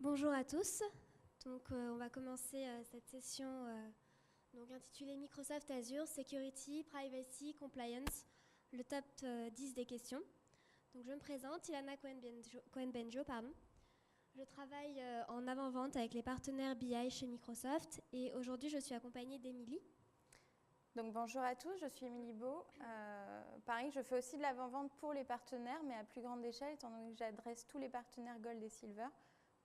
Bonjour à tous. On va commencer cette session intitulée Microsoft Azure Security, Privacy, Compliance, le top 10 des questions. Donc, je me présente, Ilana Cohen-Benjo. Je travaille en avant-vente avec les partenaires BI chez Microsoft et aujourd'hui je suis accompagnée d'Émilie. Donc bonjour à tous, je suis Émilie Beau. Pareil, je fais aussi de l'avant-vente pour les partenaires, mais à plus grande échelle, étant donné que j'adresse tous les partenaires Gold et Silver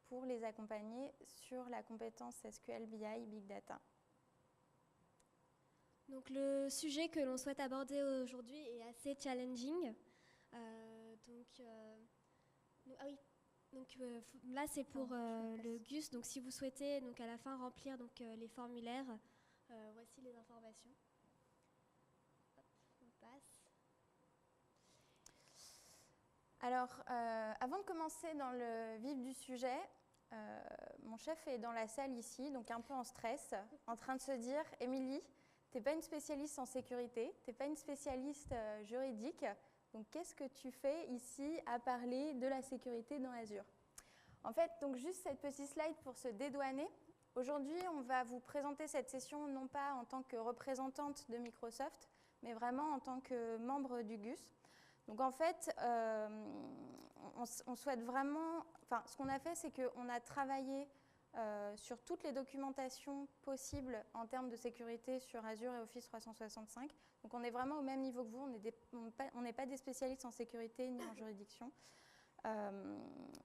pour les accompagner sur la compétence SQL, BI, Big Data. Donc le sujet que l'on souhaite aborder aujourd'hui est assez challenging. Là c'est pour le GUS. Donc si vous souhaitez à la fin remplir les formulaires, voici les informations. Hop, on passe. Alors, avant de commencer dans le vif du sujet, mon chef est dans la salle ici, donc un peu en stress, en train de se dire « Émilie, tu n'es pas une spécialiste en sécurité, tu n'es pas une spécialiste juridique, donc qu'est-ce que tu fais ici à parler de la sécurité dans Azure ?» En fait, donc juste cette petite slide pour se dédouaner. Aujourd'hui, on va vous présenter cette session non pas en tant que représentante de Microsoft, mais vraiment en tant que membre du GUS. Donc en fait, on souhaite vraiment... Enfin, ce qu'on a fait, c'est qu'on a travaillé sur toutes les documentations possibles en termes de sécurité sur Azure et Office 365. Donc on est vraiment au même niveau que vous, on n'est pas des spécialistes en sécurité ni en juridiction.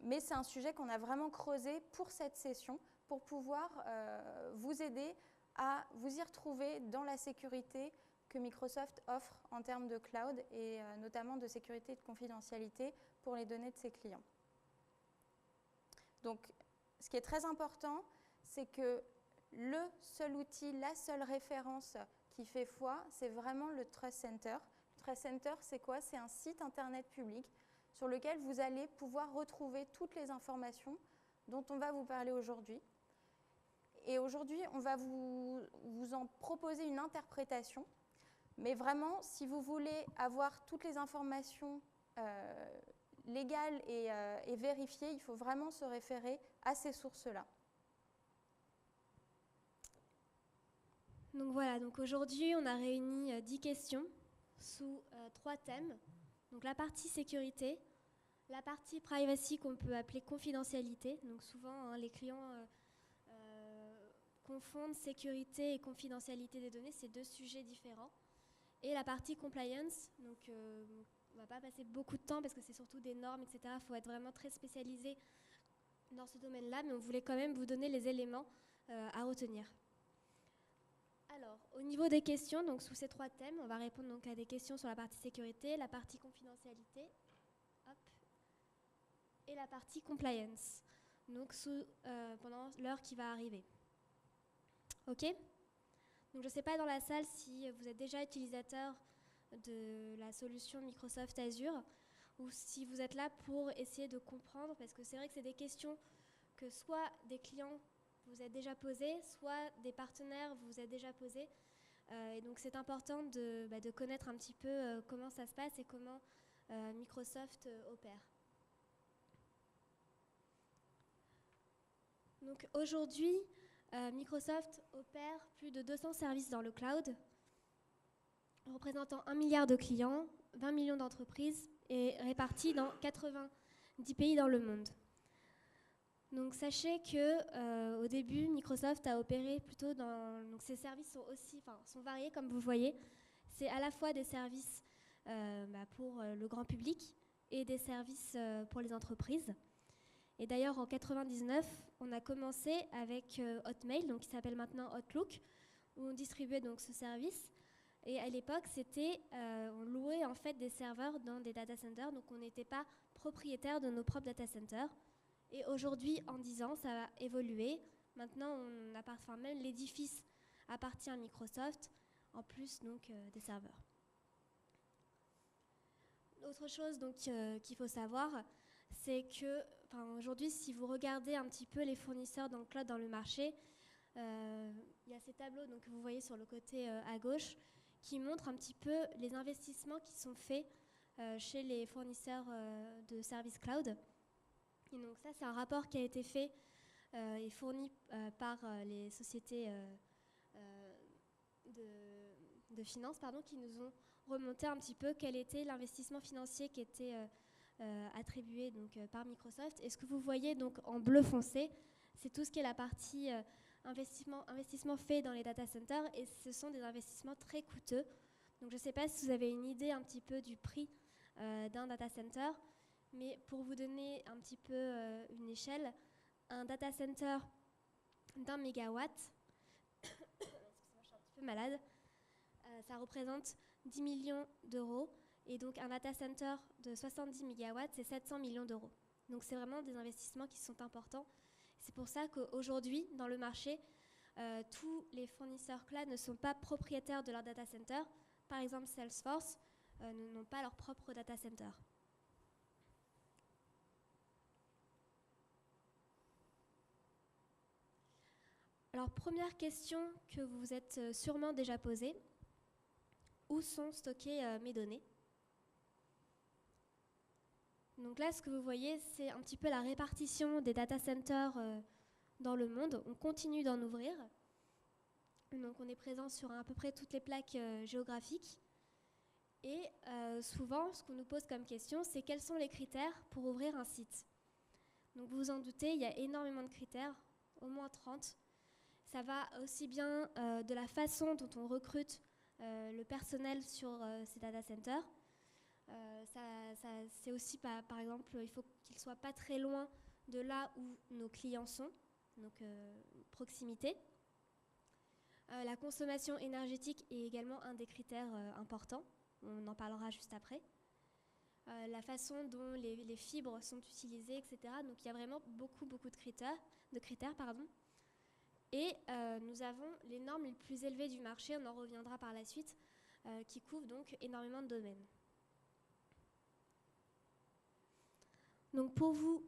Mais c'est un sujet qu'on a vraiment creusé pour cette session, pour pouvoir vous aider à vous y retrouver dans la sécurité que Microsoft offre en termes de cloud et notamment de sécurité et de confidentialité pour les données de ses clients. Donc, ce qui est très important, c'est que le seul outil, la seule référence qui fait foi, c'est vraiment le Trust Center. Le Trust Center, c'est quoi? C'est un site internet public sur lequel vous allez pouvoir retrouver toutes les informations dont on va vous parler aujourd'hui. Et aujourd'hui, on va vous en proposer une interprétation. Mais vraiment, si vous voulez avoir toutes les informations légales et vérifiées, il faut vraiment se référer à ces sources-là. Donc voilà, aujourd'hui, on a réuni 10 questions sous 3 thèmes. Donc la partie sécurité, la partie privacy qu'on peut appeler confidentialité. Donc souvent, les clients confondent sécurité et confidentialité des données, c'est deux sujets différents. Et la partie compliance, donc on ne va pas passer beaucoup de temps parce que c'est surtout des normes, etc. Il faut être vraiment très spécialisé dans ce domaine-là, mais on voulait quand même vous donner les éléments à retenir. Alors, au niveau des questions, donc sous ces 3 thèmes, on va répondre donc à des questions sur la partie sécurité, la partie confidentialité, hop, et la partie compliance, donc pendant l'heure qui va arriver. Ok ? Donc je ne sais pas dans la salle si vous êtes déjà utilisateur de la solution Microsoft Azure ou si vous êtes là pour essayer de comprendre, parce que c'est vrai que c'est des questions que soit des clients vous êtes déjà posées, soit des partenaires vous êtes déjà posées. Et donc c'est important de connaître un petit peu comment ça se passe et comment Microsoft opère. Donc aujourd'hui, Microsoft opère plus de 200 services dans le cloud, représentant 1 milliard de clients, 20 millions d'entreprises et répartis dans 90 pays dans le monde. Donc sachez que au début, Microsoft a opéré plutôt dans... Donc ces services sont variés comme vous voyez. C'est à la fois des services pour le grand public et des services pour les entreprises. Et d'ailleurs, en 99, on a commencé avec Hotmail, donc qui s'appelle maintenant Outlook, où on distribuait donc ce service. Et à l'époque, on louait en fait des serveurs dans des data centers, donc on n'était pas propriétaire de nos propres data centers. Et aujourd'hui, en 10 ans, ça a évolué. Maintenant, même l'édifice appartient à Microsoft, en plus donc des serveurs. Autre chose donc qu'il faut savoir, c'est que aujourd'hui, si vous regardez un petit peu les fournisseurs dans le cloud dans le marché, il y a ces tableaux donc, que vous voyez sur le côté à gauche qui montrent un petit peu les investissements qui sont faits chez les fournisseurs de services cloud. Et donc ça, c'est un rapport qui a été fait est fourni par les sociétés de finances qui nous ont remonté un petit peu quel était l'investissement financier qui était attribué par Microsoft. Et ce que vous voyez donc en bleu foncé, c'est tout ce qui est la partie investissement fait dans les data centers, et ce sont des investissements très coûteux. Donc je ne sais pas si vous avez une idée un petit peu du prix d'un data center, mais pour vous donner un petit peu une échelle, un data center d'1 mégawatt, excusez-moi, je suis un petit peu malade, ça représente 10 millions d'euros, et donc un data center de 70 mégawatts, c'est 700 millions d'euros. Donc c'est vraiment des investissements qui sont importants. C'est pour ça qu'aujourd'hui, dans le marché, tous les fournisseurs cloud ne sont pas propriétaires de leur data center. Par exemple, Salesforce n'ont pas leur propre data center. Alors, première question que vous vous êtes sûrement déjà posée, où sont stockées mes données? Donc là, ce que vous voyez, c'est un petit peu la répartition des data centers dans le monde. On continue d'en ouvrir. Donc on est présent sur à peu près toutes les plaques géographiques. Et souvent, ce qu'on nous pose comme question, c'est quels sont les critères pour ouvrir un site? Donc vous vous en doutez, il y a énormément de critères, au moins 30. Ça va aussi bien de la façon dont on recrute le personnel sur ces data centers. C'est aussi, par exemple, il faut qu'ils ne soient pas très loin de là où nos clients sont, donc proximité. La consommation énergétique est également un des critères importants. On en parlera juste après. La façon dont les fibres sont utilisées, etc. Donc il y a vraiment beaucoup de critères. Et nous avons les normes les plus élevées du marché, on en reviendra par la suite, qui couvrent donc énormément de domaines. Donc pour vous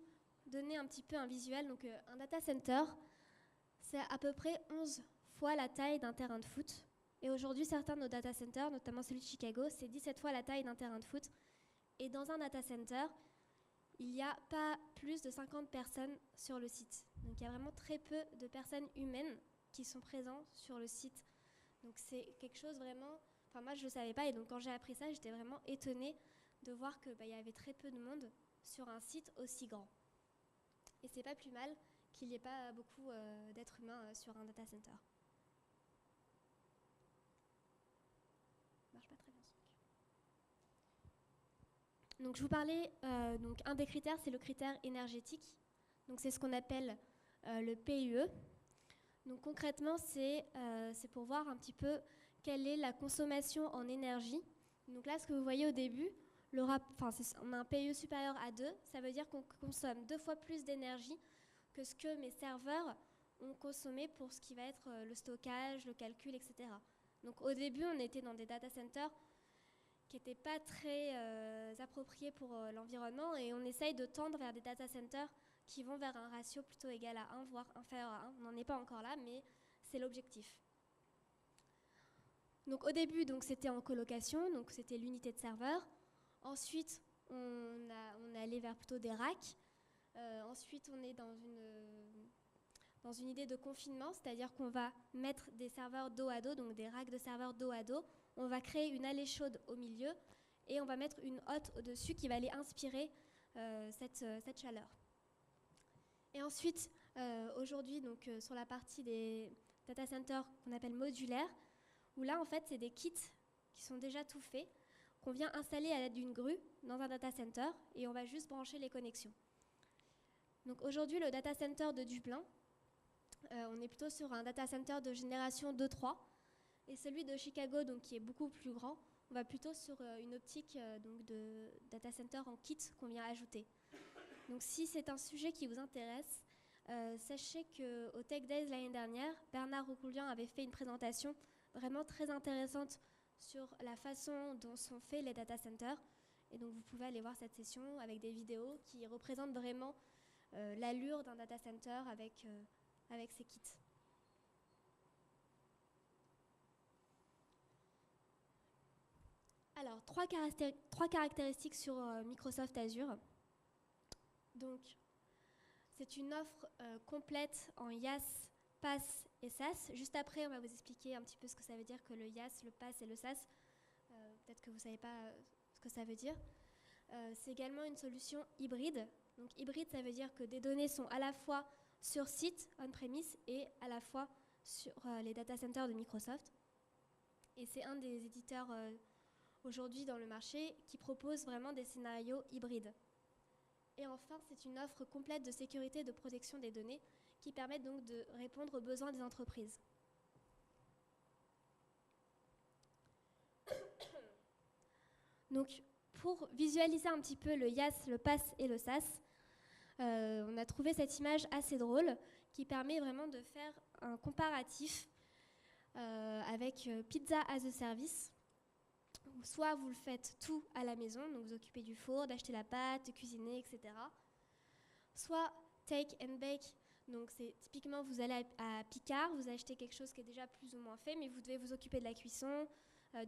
donner un petit peu un visuel, donc un data center, c'est à peu près 11 fois la taille d'un terrain de foot. Et aujourd'hui, certains de nos data centers, notamment celui de Chicago, c'est 17 fois la taille d'un terrain de foot. Et dans un data center, il n'y a pas plus de 50 personnes sur le site. Donc il y a vraiment très peu de personnes humaines qui sont présentes sur le site. Donc c'est quelque chose vraiment... Enfin moi je ne le savais pas, et donc quand j'ai appris ça, j'étais vraiment étonnée de voir qu'il y avait très peu de monde sur un site aussi grand. Et c'est pas plus mal qu'il n'y ait pas beaucoup d'êtres humains sur un data center. Ça marche pas très bien ce truc. Donc je vous parlais, donc un des critères, c'est le critère énergétique. Donc c'est ce qu'on appelle le PUE. Donc concrètement, c'est pour voir un petit peu quelle est la consommation en énergie. Donc là, ce que vous voyez au début, on a un PUE supérieur à 2, ça veut dire qu'on consomme 2 fois plus d'énergie que ce que mes serveurs ont consommé pour ce qui va être le stockage, le calcul, etc. Donc au début, on était dans des data centers qui n'étaient pas très appropriés pour l'environnement, et on essaye de tendre vers des data centers qui vont vers un ratio plutôt égal à 1, voire inférieur à 1. On n'en est pas encore là, mais c'est l'objectif. Donc au début, c'était en colocation, donc c'était l'unité de serveur. Ensuite, on est allé vers plutôt des racks. Ensuite, on est dans une idée de confinement, c'est-à-dire qu'on va mettre des serveurs dos à dos, donc des racks de serveurs dos à dos. On va créer une allée chaude au milieu et on va mettre une hotte au-dessus qui va aller inspirer cette chaleur. Et ensuite, aujourd'hui, sur la partie des data centers qu'on appelle modulaires, où là, en fait, c'est des kits qui sont déjà tout faits, qu'on vient installer à l'aide d'une grue dans un data center, et on va juste brancher les connexions. Donc aujourd'hui, le data center de Dublin, on est plutôt sur un data center de génération 2-3, et celui de Chicago, qui est beaucoup plus grand, on va plutôt sur une optique de data center en kit qu'on vient ajouter. Donc si c'est un sujet qui vous intéresse, sachez qu'au Tech Days l'année dernière, Bernard Roucoulian avait fait une présentation vraiment très intéressante sur la façon dont sont faits les data centers. Et donc vous pouvez aller voir cette session avec des vidéos qui représentent vraiment l'allure d'un data center avec ses kits. Alors, trois caractéristiques sur Microsoft Azure. Donc, C'est une offre complète en IaaS, PaaS et SaaS. Juste après, on va vous expliquer un petit peu ce que ça veut dire que le IaaS, le PaaS et le SaaS. Peut-être que vous ne savez pas ce que ça veut dire. C'est également une solution hybride. Donc hybride, ça veut dire que des données sont à la fois sur site, on-premise, et à la fois sur les data centers de Microsoft. Et c'est un des éditeurs aujourd'hui dans le marché qui propose vraiment des scénarios hybrides. Et enfin, c'est une offre complète de sécurité et de protection des données qui permettent donc de répondre aux besoins des entreprises. Donc, pour visualiser un petit peu le IaaS, le PaaS et le SaaS, on a trouvé cette image assez drôle qui permet vraiment de faire un comparatif avec Pizza as a Service. Soit vous le faites tout à la maison, donc vous occupez du four, d'acheter la pâte, de cuisiner, etc. Soit take and bake, donc c'est typiquement vous allez à Picard, vous achetez quelque chose qui est déjà plus ou moins fait, mais vous devez vous occuper de la cuisson,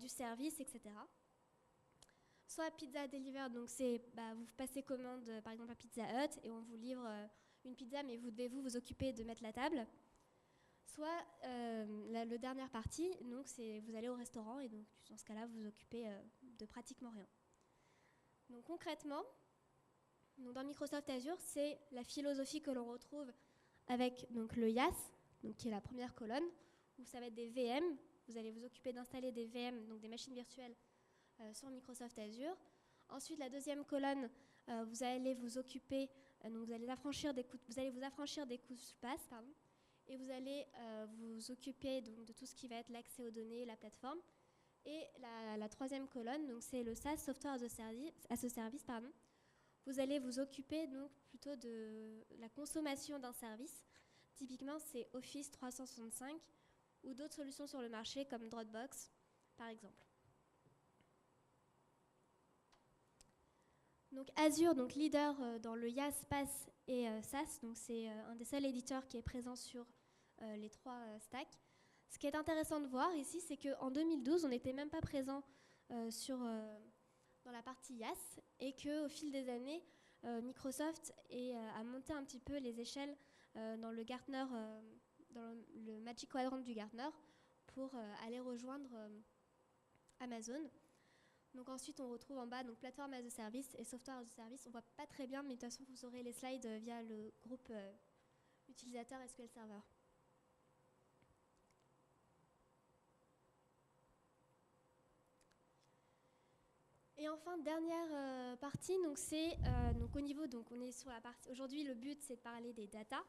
du service, etc. Soit pizza delivered, donc c'est vous passez commande par exemple à Pizza Hut et on vous livre une pizza, mais vous devez vous occuper de mettre la table. Soit la dernière partie, donc c'est vous allez au restaurant et donc dans ce cas-là vous vous occupez de pratiquement rien. Donc concrètement, donc dans Microsoft Azure, c'est la philosophie que l'on retrouve avec donc le IaaS, donc qui est la première colonne, où ça va être des VM. Vous allez vous occuper d'installer des VM, donc des machines virtuelles sur Microsoft Azure. Ensuite, la deuxième colonne, vous allez vous occuper, donc vous allez vous affranchir des couches PaaS, pardon. Et vous allez vous occuper donc, de tout ce qui va être l'accès aux données, la plateforme. Et la troisième colonne, donc c'est le SaaS, Software as a Service. Pardon. Vous allez vous occuper donc plutôt de la consommation d'un service. Typiquement, c'est Office 365 ou d'autres solutions sur le marché comme Dropbox, par exemple. Donc Azure, donc leader dans le IaaS, PaaS et SaaS. Donc c'est un des seuls éditeurs qui est présent sur les trois stacks. Ce qui est intéressant de voir ici, c'est qu'en 2012, on n'était même pas présent dans la partie IaaS et qu'au fil des années, Microsoft a monté un petit peu les échelles dans le Gartner, dans le Magic Quadrant du Gartner pour aller rejoindre Amazon. Donc ensuite, on retrouve en bas donc Platform as a Service et Software as a Service. On ne voit pas très bien, mais de toute façon, vous aurez les slides via le groupe utilisateur SQL Server. Et enfin, dernière partie, donc c'est donc au niveau, donc on est sur la partie. Aujourd'hui, le but c'est de parler des data.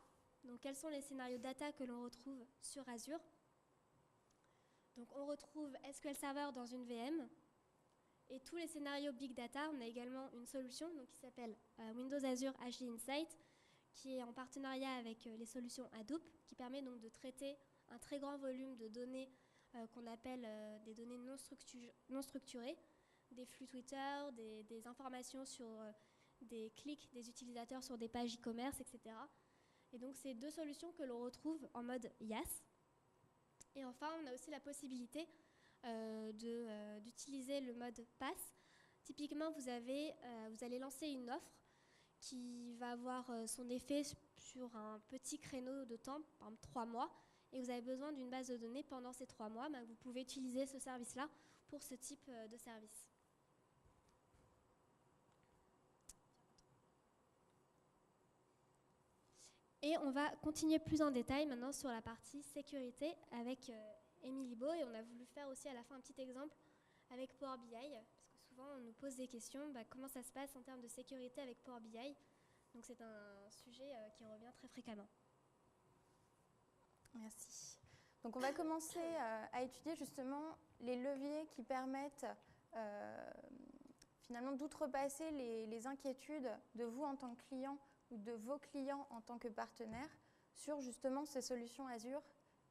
Donc, quels sont les scénarios data que l'on retrouve sur Azure? Donc, on retrouve SQL Server dans une VM et tous les scénarios Big Data. On a également une solution donc, qui s'appelle Windows Azure HD Insight, qui est en partenariat avec les solutions Hadoop, qui permet donc de traiter un très grand volume de données qu'on appelle des données non structurées. Des flux Twitter, des informations sur des clics des utilisateurs sur des pages e-commerce, etc. Et donc, c'est deux solutions que l'on retrouve en mode IaaS. Et enfin, on a aussi la possibilité d'utiliser le mode PaaS. Typiquement, vous allez lancer une offre qui va avoir son effet sur un petit créneau de temps, par exemple 3 mois, et vous avez besoin d'une base de données pendant ces 3 mois, vous pouvez utiliser ce service-là pour ce type de service. Et on va continuer plus en détail maintenant sur la partie sécurité avec Émilie Beau. Et on a voulu faire aussi à la fin un petit exemple avec Power BI, parce que souvent on nous pose des questions, comment ça se passe en termes de sécurité avec Power BI. Donc c'est un sujet qui revient très fréquemment. Merci. Donc on va commencer à étudier justement les leviers qui permettent finalement d'outrepasser les inquiétudes de vous en tant que client ou de vos clients en tant que partenaires sur justement ces solutions Azure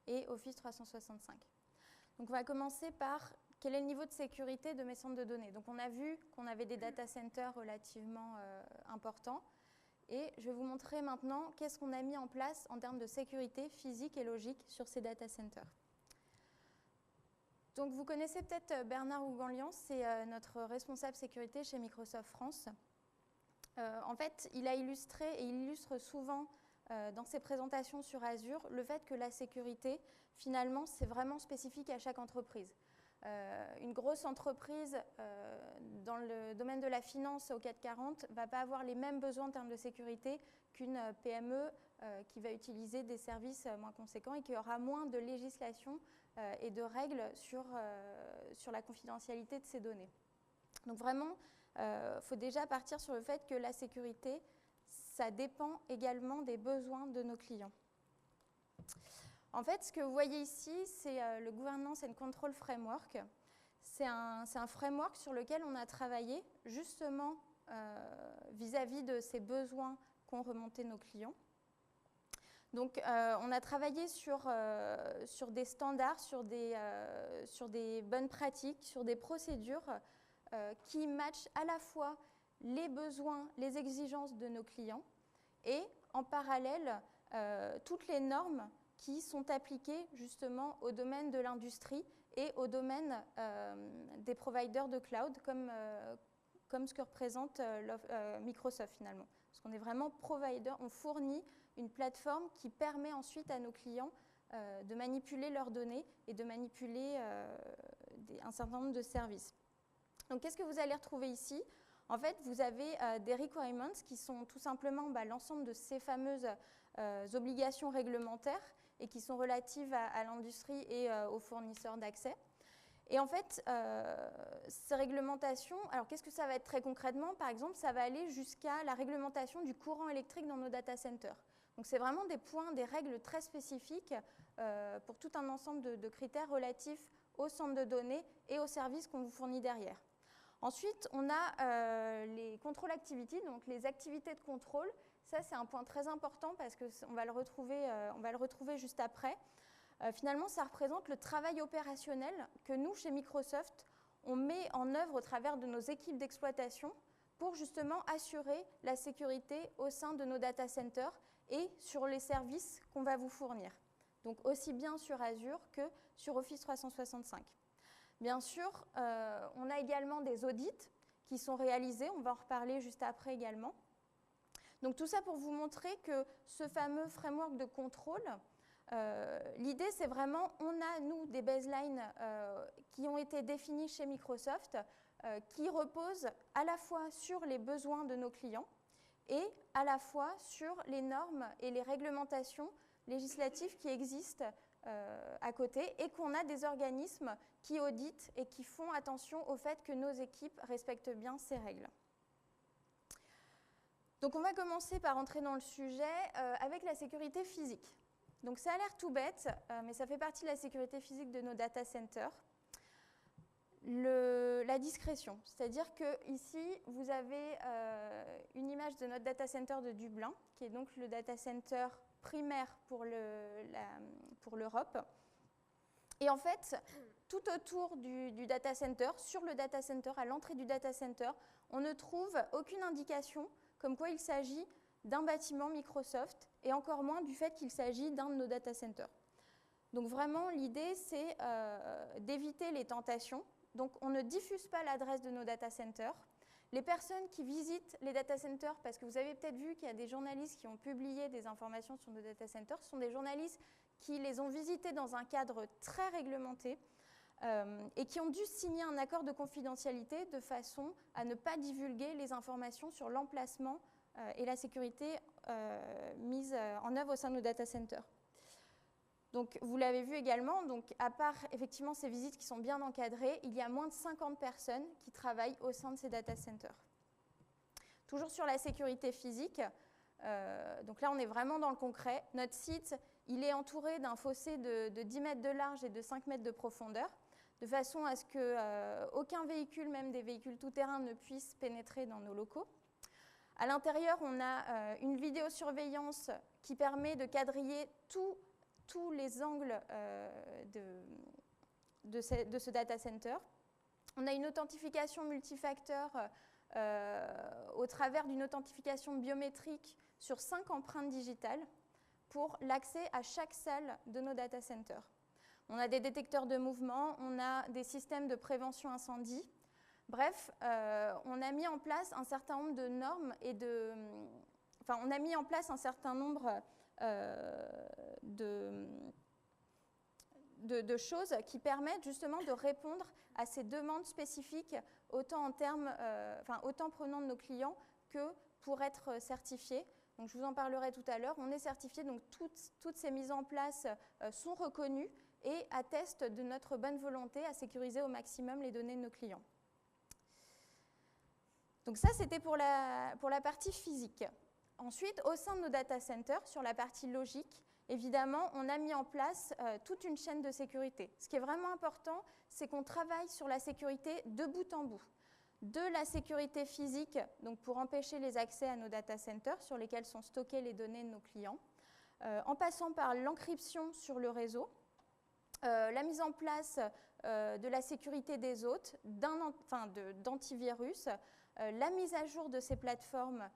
et Office 365. Donc on va commencer par quel est le niveau de sécurité de mes centres de données. Donc on a vu qu'on avait des data centers relativement importants et je vais vous montrer maintenant qu'est-ce qu'on a mis en place en termes de sécurité physique et logique sur ces data centers. Donc vous connaissez peut-être Bernard Ouganlian, c'est notre responsable sécurité chez Microsoft France. En fait, il a illustré et il illustre souvent dans ses présentations sur Azure le fait que la sécurité, finalement, c'est vraiment spécifique à chaque entreprise. Une grosse entreprise dans le domaine de la finance au CAC 40 ne va pas avoir les mêmes besoins en termes de sécurité qu'une PME qui va utiliser des services moins conséquents et qui aura moins de législation et de règles sur la confidentialité de ces données. Donc vraiment, faut déjà partir sur le fait que la sécurité, ça dépend également des besoins de nos clients. En fait, ce que vous voyez ici, c'est le Governance and Control Framework. C'est un framework sur lequel on a travaillé justement vis-à-vis de ces besoins qu'ont remonté nos clients. Donc, on a travaillé sur des standards, sur des bonnes pratiques, sur des procédures qui matchent à la fois les besoins, les exigences de nos clients et en parallèle toutes les normes qui sont appliquées justement au domaine de l'industrie et au domaine des providers de cloud comme ce que représente Microsoft finalement. Parce qu'on est vraiment provider, on fournit une plateforme qui permet ensuite à nos clients de manipuler leurs données et de manipuler un certain nombre de services. Donc qu'est-ce que vous allez retrouver ici ? En fait, vous avez des requirements qui sont tout simplement l'ensemble de ces fameuses obligations réglementaires et qui sont relatives à l'industrie et aux fournisseurs d'accès. Et en fait, ces réglementations, alors qu'est-ce que ça va être très concrètement ? Par exemple, ça va aller jusqu'à la réglementation du courant électrique dans nos data centers. Donc c'est vraiment des points, des règles très spécifiques pour tout un ensemble de critères relatifs au centre de données et aux services qu'on vous fournit derrière. Ensuite, on a les control activities, donc les activités de contrôle. Ça, c'est un point très important parce qu'on va le retrouver juste après. Finalement, ça représente le travail opérationnel que nous, chez Microsoft, on met en œuvre au travers de nos équipes d'exploitation pour justement assurer la sécurité au sein de nos data centers et sur les services qu'on va vous fournir. Donc aussi bien sur Azure que sur Office 365. Bien sûr, on a également des audits qui sont réalisés, on va en reparler juste après également. Donc tout ça pour vous montrer que ce fameux framework de contrôle, l'idée c'est vraiment, on a nous des baselines qui ont été définis chez Microsoft, qui reposent à la fois sur les besoins de nos clients et à la fois sur les normes et les réglementations législatives qui existent à côté et qu'on a des organismes qui auditent et qui font attention au fait que nos équipes respectent bien ces règles. Donc on va commencer par entrer dans le sujet avec la sécurité physique. Donc ça a l'air tout bête, mais ça fait partie de la sécurité physique de nos data centers. La discrétion, c'est-à-dire que ici vous avez une image de notre data center de Dublin, qui est donc le data center primaire pour l'Europe. Et en fait, tout autour du data center, sur le data center, à l'entrée du data center, on ne trouve aucune indication comme quoi il s'agit d'un bâtiment Microsoft et encore moins du fait qu'il s'agit d'un de nos data centers. Donc vraiment, l'idée, c'est d'éviter les tentations. Donc on ne diffuse pas l'adresse de nos data centers. Les personnes qui visitent les data centers, parce que vous avez peut-être vu qu'il y a des journalistes qui ont publié des informations sur nos data centers, ce sont des journalistes qui les ont visités dans un cadre très réglementé et qui ont dû signer un accord de confidentialité de façon à ne pas divulguer les informations sur l'emplacement et la sécurité mise en œuvre au sein de nos data centers. Donc, vous l'avez vu également, donc, à part effectivement ces visites qui sont bien encadrées, il y a moins de 50 personnes qui travaillent au sein de ces data centers. Toujours sur la sécurité physique, donc là on est vraiment dans le concret. Notre site, il est entouré d'un fossé de 10 mètres de large et de 5 mètres de profondeur, de façon à ce qu'aucun véhicule, même des véhicules tout-terrain, ne puisse pénétrer dans nos locaux. À l'intérieur, on a une vidéosurveillance qui permet de quadriller tous les angles de ce data center. On a une authentification multifacteur au travers d'une authentification biométrique sur 5 empreintes digitales pour l'accès à chaque salle de nos data centers. On a des détecteurs de mouvement, on a des systèmes de prévention incendie. Bref, on a mis en place un certain nombre de normes et on a mis en place un certain nombre de choses qui permettent justement de répondre à ces demandes spécifiques, autant provenant de nos clients que pour être certifiés. Donc, je vous en parlerai tout à l'heure. On est certifié, donc toutes ces mises en place sont reconnues et attestent de notre bonne volonté à sécuriser au maximum les données de nos clients. Donc ça, c'était pour la partie physique. Ensuite, au sein de nos data centers, sur la partie logique, évidemment, on a mis en place toute une chaîne de sécurité. Ce qui est vraiment important, c'est qu'on travaille sur la sécurité de bout en bout. De la sécurité physique, donc pour empêcher les accès à nos data centers sur lesquels sont stockées les données de nos clients, en passant par l'encryption sur le réseau, la mise en place de la sécurité des hôtes, d'antivirus, la mise à jour de ces plateformes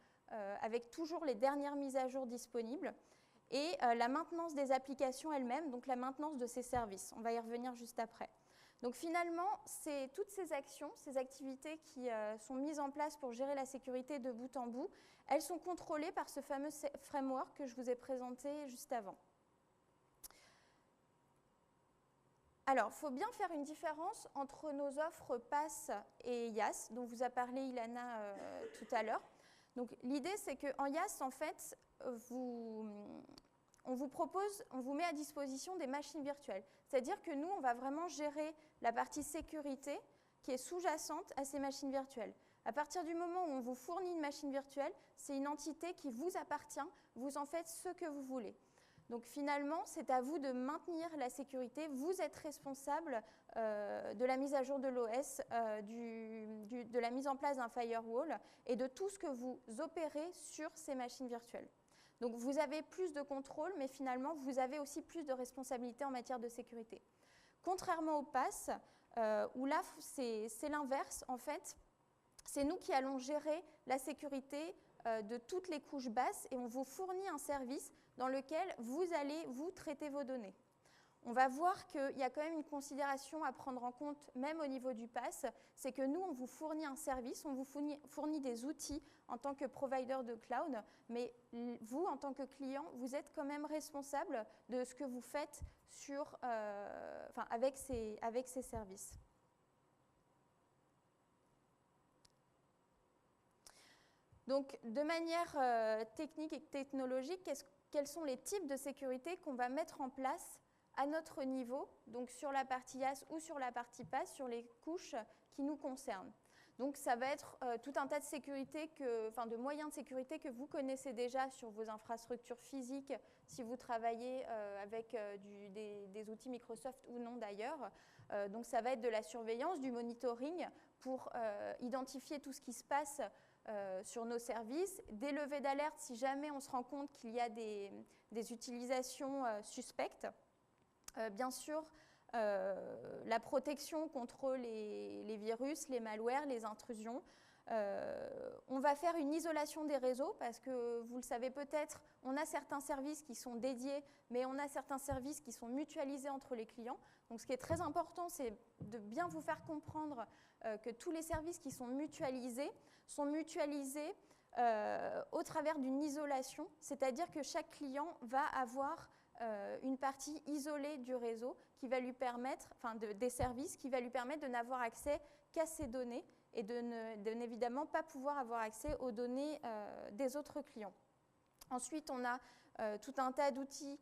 avec toujours les dernières mises à jour disponibles et la maintenance des applications elles-mêmes, donc la maintenance de ces services. On va y revenir juste après. Donc finalement, c'est toutes ces actions, ces activités qui sont mises en place pour gérer la sécurité de bout en bout, elles sont contrôlées par ce fameux framework que je vous ai présenté juste avant. Alors, il faut bien faire une différence entre nos offres PaaS et IaaS, dont vous a parlé Ilana tout à l'heure. Donc, l'idée, c'est qu'en IaaS, en fait, on vous met à disposition des machines virtuelles. C'est-à-dire que nous, on va vraiment gérer la partie sécurité qui est sous-jacente à ces machines virtuelles. À partir du moment où on vous fournit une machine virtuelle, c'est une entité qui vous appartient, vous en faites ce que vous voulez. Donc finalement, c'est à vous de maintenir la sécurité. Vous êtes responsable de la mise à jour de l'OS, de la mise en place d'un firewall et de tout ce que vous opérez sur ces machines virtuelles. Donc vous avez plus de contrôle, mais finalement, vous avez aussi plus de responsabilités en matière de sécurité. Contrairement au PaaS, où là, c'est l'inverse, en fait, c'est nous qui allons gérer la sécurité de toutes les couches basses et on vous fournit un service dans lequel vous allez vous traiter vos données. On va voir qu'il y a quand même une considération à prendre en compte, même au niveau du PaaS, c'est que nous, on vous fournit un service, on vous fournit des outils en tant que provider de cloud, mais vous, en tant que client, vous êtes quand même responsable de ce que vous faites avec ces services. Donc, de manière technique et technologique, quels sont les types de sécurité qu'on va mettre en place à notre niveau, donc sur la partie IaaS ou sur la partie PaaS, sur les couches qui nous concernent. Donc, ça va être tout un tas de sécurité, de moyens de sécurité que vous connaissez déjà sur vos infrastructures physiques, si vous travaillez avec des outils Microsoft ou non d'ailleurs. Donc, ça va être de la surveillance, du monitoring pour identifier tout ce qui se passe sur nos services, des levées d'alerte si jamais on se rend compte qu'il y a des utilisations suspectes. Bien sûr, la protection contre les virus, les malwares, les intrusions. On va faire une isolation des réseaux parce que, vous le savez peut-être, on a certains services qui sont dédiés, mais on a certains services qui sont mutualisés entre les clients. Donc, ce qui est très important, c'est de bien vous faire comprendre que tous les services qui sont mutualisés au travers d'une isolation, c'est-à-dire que chaque client va avoir une partie isolée du réseau qui va lui permettre, des services qui va lui permettre de n'avoir accès qu'à ces données et de n'évidemment pas pouvoir avoir accès aux données des autres clients. Ensuite, on a tout un tas d'outils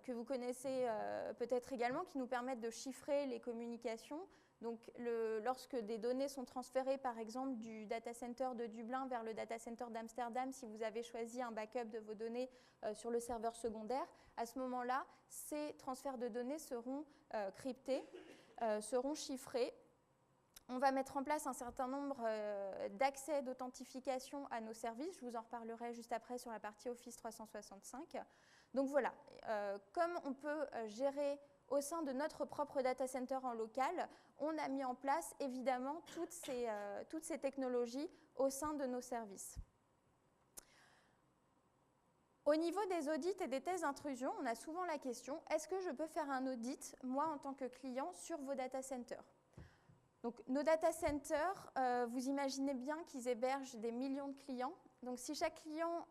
que vous connaissez peut-être également qui nous permettent de chiffrer les communications. Donc, lorsque des données sont transférées, par exemple, du data center de Dublin vers le data center d'Amsterdam, si vous avez choisi un backup de vos données sur le serveur secondaire, à ce moment-là, ces transferts de données seront cryptés, seront chiffrés. On va mettre en place un certain nombre d'accès d'authentification à nos services. Je vous en reparlerai juste après sur la partie Office 365. Donc voilà, comme on peut gérer au sein de notre propre data center en local, on a mis en place évidemment toutes ces technologies au sein de nos services. Au niveau des audits et des tests d'intrusion, on a souvent la question, est-ce que je peux faire un audit, moi en tant que client, sur vos data centers ? Donc, nos data centers, vous imaginez bien qu'ils hébergent des millions de clients. Donc si chaque client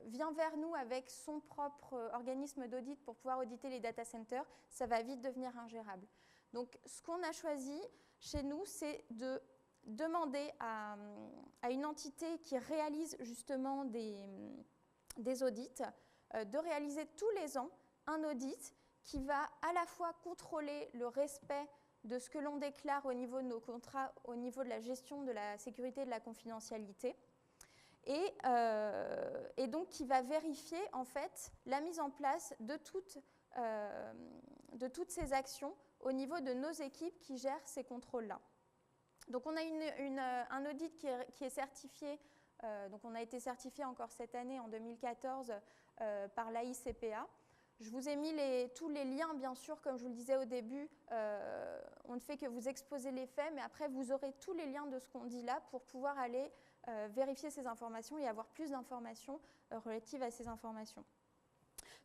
vient vers nous avec son propre organisme d'audit pour pouvoir auditer les data centers, ça va vite devenir ingérable. Donc ce qu'on a choisi chez nous, c'est de demander à une entité qui réalise justement des audits, de réaliser tous les ans un audit qui va à la fois contrôler le respect de ce que l'on déclare au niveau de nos contrats, au niveau de la gestion de la sécurité et de la confidentialité, et donc qui va vérifier en fait la mise en place de toutes ces actions au niveau de nos équipes qui gèrent ces contrôles-là. Donc on a un audit qui est certifié, donc on a été certifié encore cette année en 2014 par l'AICPA. Je vous ai mis tous les liens, bien sûr, comme je vous le disais au début, on ne fait que vous exposer les faits, mais après vous aurez tous les liens de ce qu'on dit là pour pouvoir aller vérifier ces informations et avoir plus d'informations relatives à ces informations.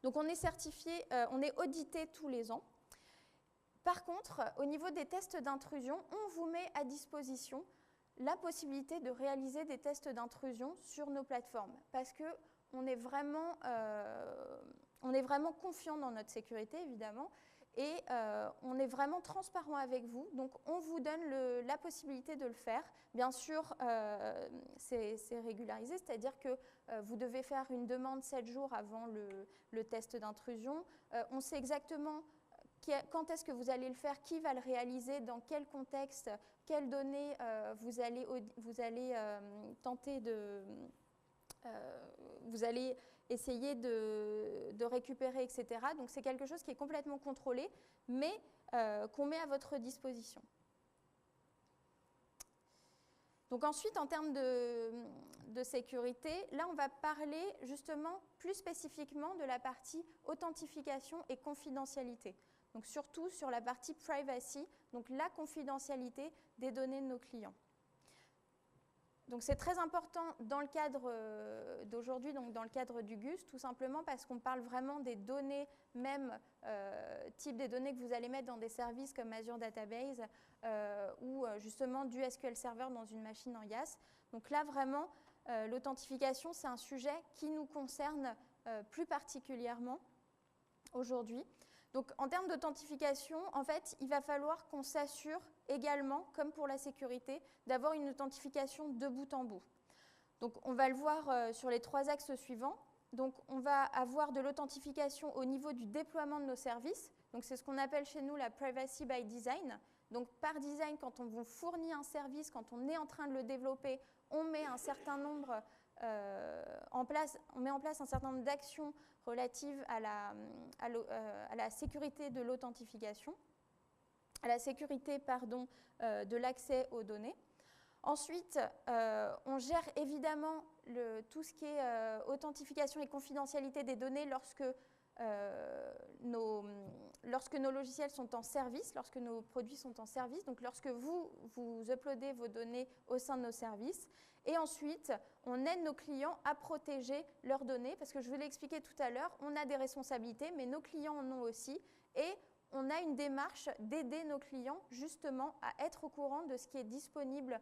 Donc on est certifié, on est audité tous les ans. Par contre, au niveau des tests d'intrusion, on vous met à disposition la possibilité de réaliser des tests d'intrusion sur nos plateformes parce qu'on est vraiment confiant dans notre sécurité, évidemment, et on est vraiment transparent avec vous. Donc, on vous donne la possibilité de le faire. Bien sûr, c'est régularisé, c'est-à-dire que vous devez faire une demande 7 jours avant le test d'intrusion. On sait exactement quand est-ce que vous allez le faire, qui va le réaliser, dans quel contexte, quelles données vous allez tenter de... vous allez essayer de récupérer, etc. Donc c'est quelque chose qui est complètement contrôlé, mais qu'on met à votre disposition. Donc ensuite, en termes de sécurité, là on va parler justement plus spécifiquement de la partie authentification et confidentialité. Donc surtout sur la partie privacy, donc la confidentialité des données de nos clients. Donc c'est très important dans le cadre d'aujourd'hui, donc dans le cadre du GUS, tout simplement parce qu'on parle vraiment des données, même type des données que vous allez mettre dans des services comme Azure Database ou justement du SQL Server dans une machine en IaaS. Donc là vraiment, l'authentification, c'est un sujet qui nous concerne plus particulièrement aujourd'hui. Donc, en termes d'authentification, en fait, il va falloir qu'on s'assure également, comme pour la sécurité, d'avoir une authentification de bout en bout. Donc, on va le voir sur les 3 axes suivants. Donc, on va avoir de l'authentification au niveau du déploiement de nos services. Donc, c'est ce qu'on appelle chez nous la privacy by design. Donc, par design, quand on vous fournit un service, quand on est en train de le développer, on met un certain nombre on met en place un certain nombre d'actions relatives à la sécurité de l'authentification, à la sécurité de l'accès aux données. Ensuite, on gère évidemment tout ce qui est authentification et confidentialité des données lorsque nos logiciels sont en service, lorsque nos produits sont en service, donc lorsque vous uploadez vos données au sein de nos services. Et ensuite, on aide nos clients à protéger leurs données, parce que je vous l'ai expliqué tout à l'heure, on a des responsabilités, mais nos clients en ont aussi, et on a une démarche d'aider nos clients justement à être au courant de ce qui est disponible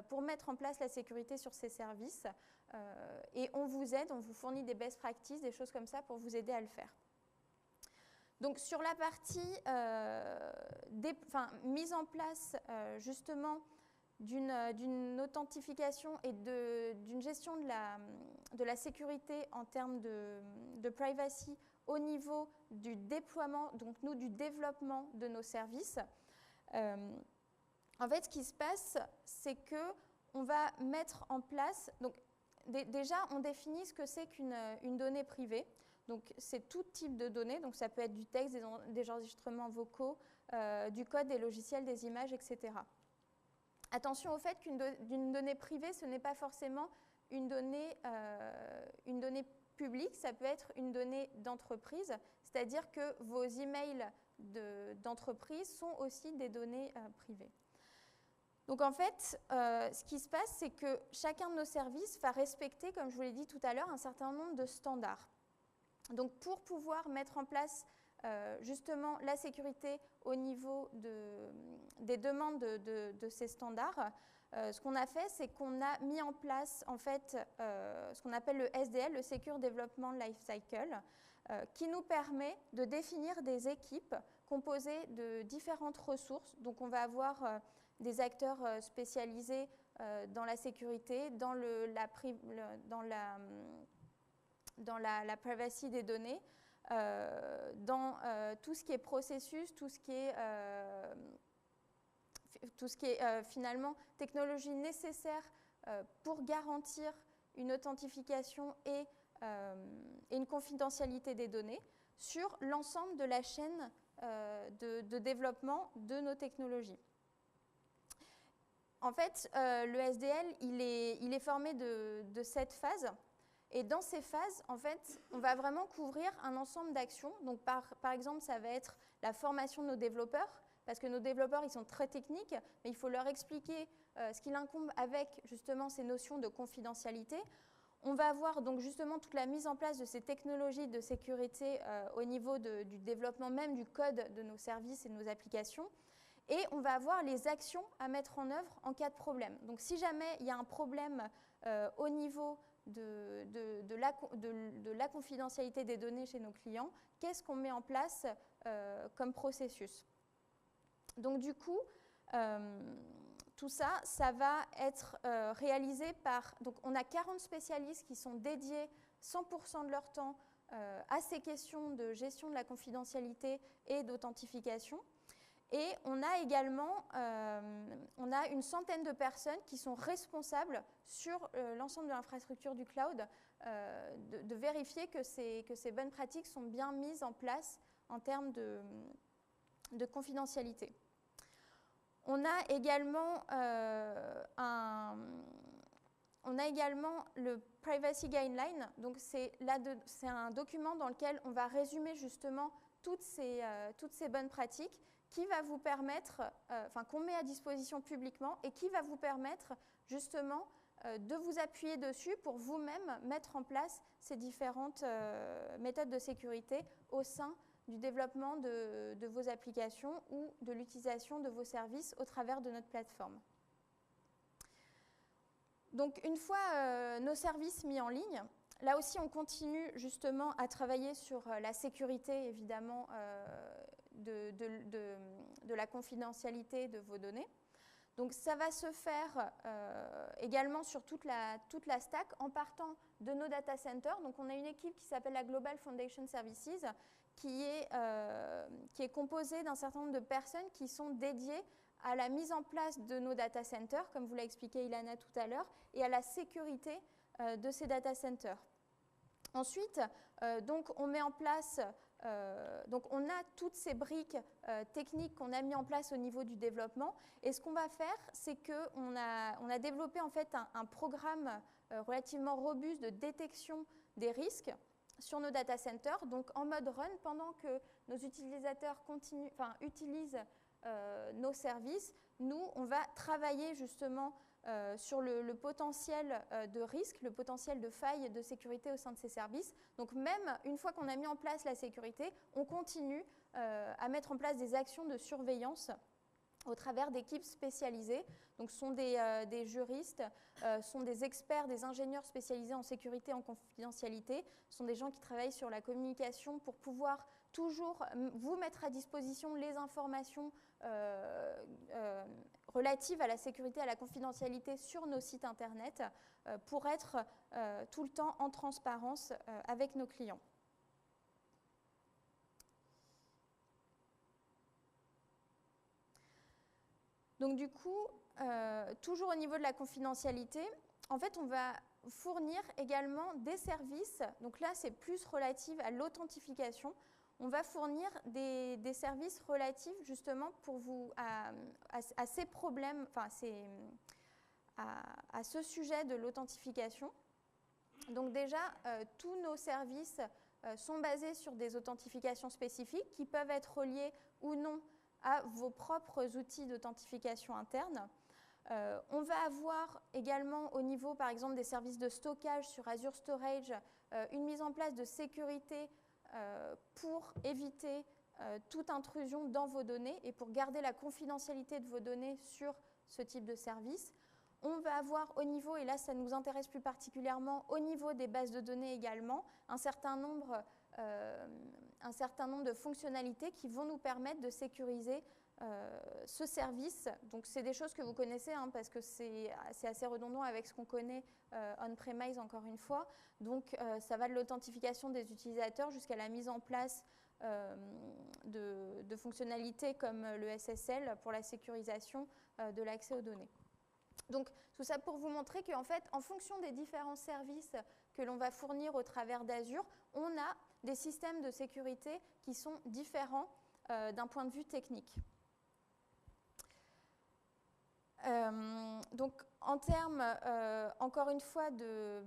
pour mettre en place la sécurité sur ces services. Et on vous aide, on vous fournit des best practices, des choses comme ça pour vous aider à le faire. Donc sur la partie mise en place justement d'une authentification et d'une gestion de la sécurité en termes de privacy au niveau du déploiement, donc nous du développement de nos services. En fait, ce qui se passe, c'est qu'on va mettre en place, donc déjà on définit ce que c'est qu'une donnée privée. Donc c'est tout type de données, donc ça peut être du texte, des enregistrements vocaux, du code, des logiciels, des images, etc. Attention au fait qu'une donnée privée, ce n'est pas forcément une donnée publique, ça peut être une donnée d'entreprise, c'est-à-dire que vos emails d'entreprise sont aussi des données privées. Donc en fait, ce qui se passe, c'est que chacun de nos services va respecter, comme je vous l'ai dit tout à l'heure, un certain nombre de standards. Donc pour pouvoir mettre en place justement la sécurité au niveau des demandes de ces standards, Ce qu'on a fait, c'est qu'on a mis en place en fait, ce qu'on appelle le SDL, le Secure Development Lifecycle, qui nous permet de définir des équipes composées de différentes ressources. Donc on va avoir des acteurs spécialisés dans la sécurité, dans la privacy des données, dans tout ce qui est processus, tout ce qui est finalement technologie nécessaire pour garantir une authentification et une confidentialité des données sur l'ensemble de la chaîne de développement de nos technologies. En fait, le SDL, il est formé de 7 phases. Et dans ces phases, en fait, on va vraiment couvrir un ensemble d'actions. Donc, par exemple, ça va être la formation de nos développeurs, parce que nos développeurs, ils sont très techniques, mais il faut leur expliquer ce qu'il incombe avec justement ces notions de confidentialité. On va avoir donc justement toute la mise en place de ces technologies de sécurité au niveau du développement même du code de nos services et de nos applications. Et on va avoir les actions à mettre en œuvre en cas de problème. Donc si jamais il y a un problème au niveau de la confidentialité des données chez nos clients, qu'est-ce qu'on met en place comme processus? Donc du coup, tout ça, ça va être réalisé par... Donc on a 40 spécialistes qui sont dédiés 100% de leur temps à ces questions de gestion de la confidentialité et d'authentification. Et on a également une centaine de personnes qui sont responsables sur l'ensemble de l'infrastructure du cloud de vérifier que ces bonnes pratiques sont bien mises en place en termes de confidentialité. On a également le Privacy Guideline. Donc c'est un document dans lequel on va résumer justement toutes ces bonnes pratiques qui va vous permettre, qu'on met à disposition publiquement et qui va vous permettre justement de vous appuyer dessus pour vous-même mettre en place ces différentes méthodes de sécurité au sein du développement de vos applications ou de l'utilisation de vos services au travers de notre plateforme. Donc une fois nos services mis en ligne, là aussi on continue justement à travailler sur la sécurité évidemment de la confidentialité de vos données. Donc ça va se faire également sur toute la stack en partant de nos data centers. Donc on a une équipe qui s'appelle la Global Foundation Services qui est composée d'un certain nombre de personnes qui sont dédiées à la mise en place de nos data centers, comme vous l'a expliqué Ilana tout à l'heure, et à la sécurité de ces data centers. Ensuite, donc on met en place, donc on a toutes ces briques techniques qu'on a mis en place au niveau du développement. Et ce qu'on va faire, c'est qu'on a développé en fait un programme relativement robuste de détection des risques sur nos data centers, donc en mode run, pendant que nos utilisateurs utilisent nos services, nous, on va travailler justement sur le potentiel de risque, le potentiel de faille de sécurité au sein de ces services. Donc même une fois qu'on a mis en place la sécurité, on continue à mettre en place des actions de surveillance au travers d'équipes spécialisées. Donc ce sont des juristes, ce sont des experts, des ingénieurs spécialisés en sécurité et en confidentialité. Ce sont des gens qui travaillent sur la communication pour pouvoir toujours vous mettre à disposition les informations relatives à la sécurité et à la confidentialité sur nos sites internet pour être tout le temps en transparence avec nos clients. Donc du coup, toujours au niveau de la confidentialité, en fait, on va fournir également des services. Donc là, c'est plus relatif à l'authentification. On va fournir des services relatifs justement pour vous à ces problèmes, enfin à ce sujet de l'authentification. Donc déjà, tous nos services sont basés sur des authentifications spécifiques qui peuvent être reliées ou non à vos propres outils d'authentification interne. On va avoir également au niveau, par exemple, des services de stockage sur Azure Storage, une mise en place de sécurité pour éviter toute intrusion dans vos données et pour garder la confidentialité de vos données sur ce type de service. On va avoir au niveau, et là ça nous intéresse plus particulièrement, au niveau des bases de données également, un certain nombre de fonctionnalités qui vont nous permettre de sécuriser ce service. Donc c'est des choses que vous connaissez hein, parce que c'est assez redondant avec ce qu'on connaît on-premise encore une fois. Donc ça va de l'authentification des utilisateurs jusqu'à la mise en place de fonctionnalités comme le SSL pour la sécurisation de l'accès aux données. Donc tout ça pour vous montrer qu'en fait, en fonction des différents services que l'on va fournir au travers d'Azure, on a des systèmes de sécurité qui sont différents d'un point de vue technique. Donc en termes, encore une fois, de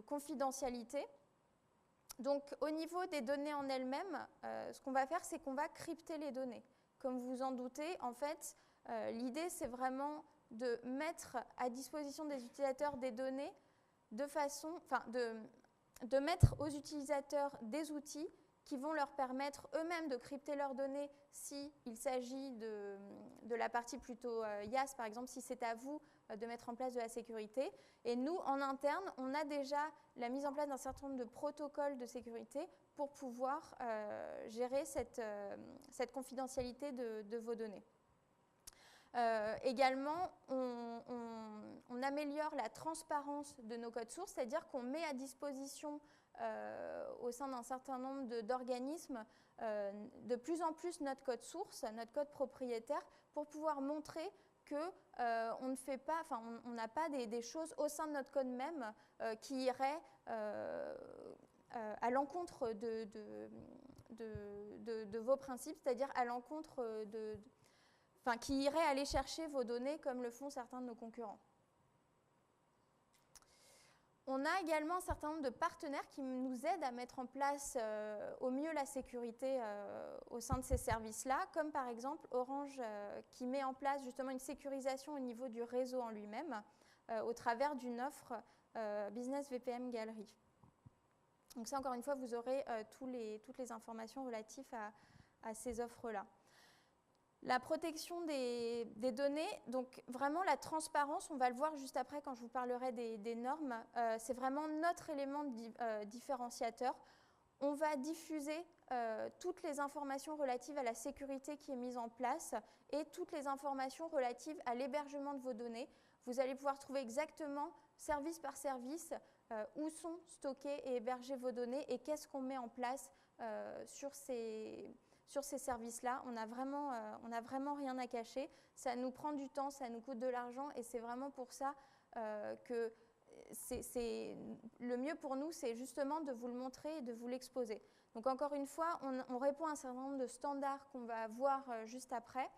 confidentialité, donc au niveau des données en elles-mêmes, ce qu'on va faire, c'est qu'on va crypter les données. Comme vous en doutez, en fait, l'idée, c'est vraiment de mettre à disposition des utilisateurs des données de façon, de mettre aux utilisateurs des outils qui vont leur permettre eux-mêmes de crypter leurs données s'il s'agit de la partie plutôt IaaS, par exemple, si c'est à vous de mettre en place de la sécurité. Et nous, en interne, on a déjà la mise en place d'un certain nombre de protocoles de sécurité pour pouvoir gérer cette confidentialité de vos données. Également, on améliore la transparence de nos codes sources, c'est-à-dire qu'on met à disposition au sein d'un certain nombre d'organismes de plus en plus notre code source, notre code propriétaire, pour pouvoir montrer que on ne fait pas, on n'a pas des choses au sein de notre code même qui iraient à l'encontre de vos principes, c'est-à-dire à l'encontre qui iraient aller chercher vos données comme le font certains de nos concurrents. On a également un certain nombre de partenaires qui nous aident à mettre en place au mieux la sécurité au sein de ces services-là, comme par exemple Orange qui met en place justement une sécurisation au niveau du réseau en lui-même au travers d'une offre Business VPN Gallery. Donc ça, encore une fois, vous aurez toutes les informations relatives à ces offres-là. La protection des données, donc vraiment la transparence, on va le voir juste après quand je vous parlerai des normes, c'est vraiment notre élément différenciateur. On va diffuser toutes les informations relatives à la sécurité qui est mise en place et toutes les informations relatives à l'hébergement de vos données. Vous allez pouvoir trouver exactement, service par service, où sont stockées et hébergées vos données et qu'est-ce qu'on met en place sur ces services-là. On n'a vraiment rien à cacher. Ça nous prend du temps, ça nous coûte de l'argent et c'est vraiment pour ça que le mieux pour nous, c'est justement de vous le montrer et de vous l'exposer. Donc encore une fois, on répond à un certain nombre de standards qu'on va voir juste après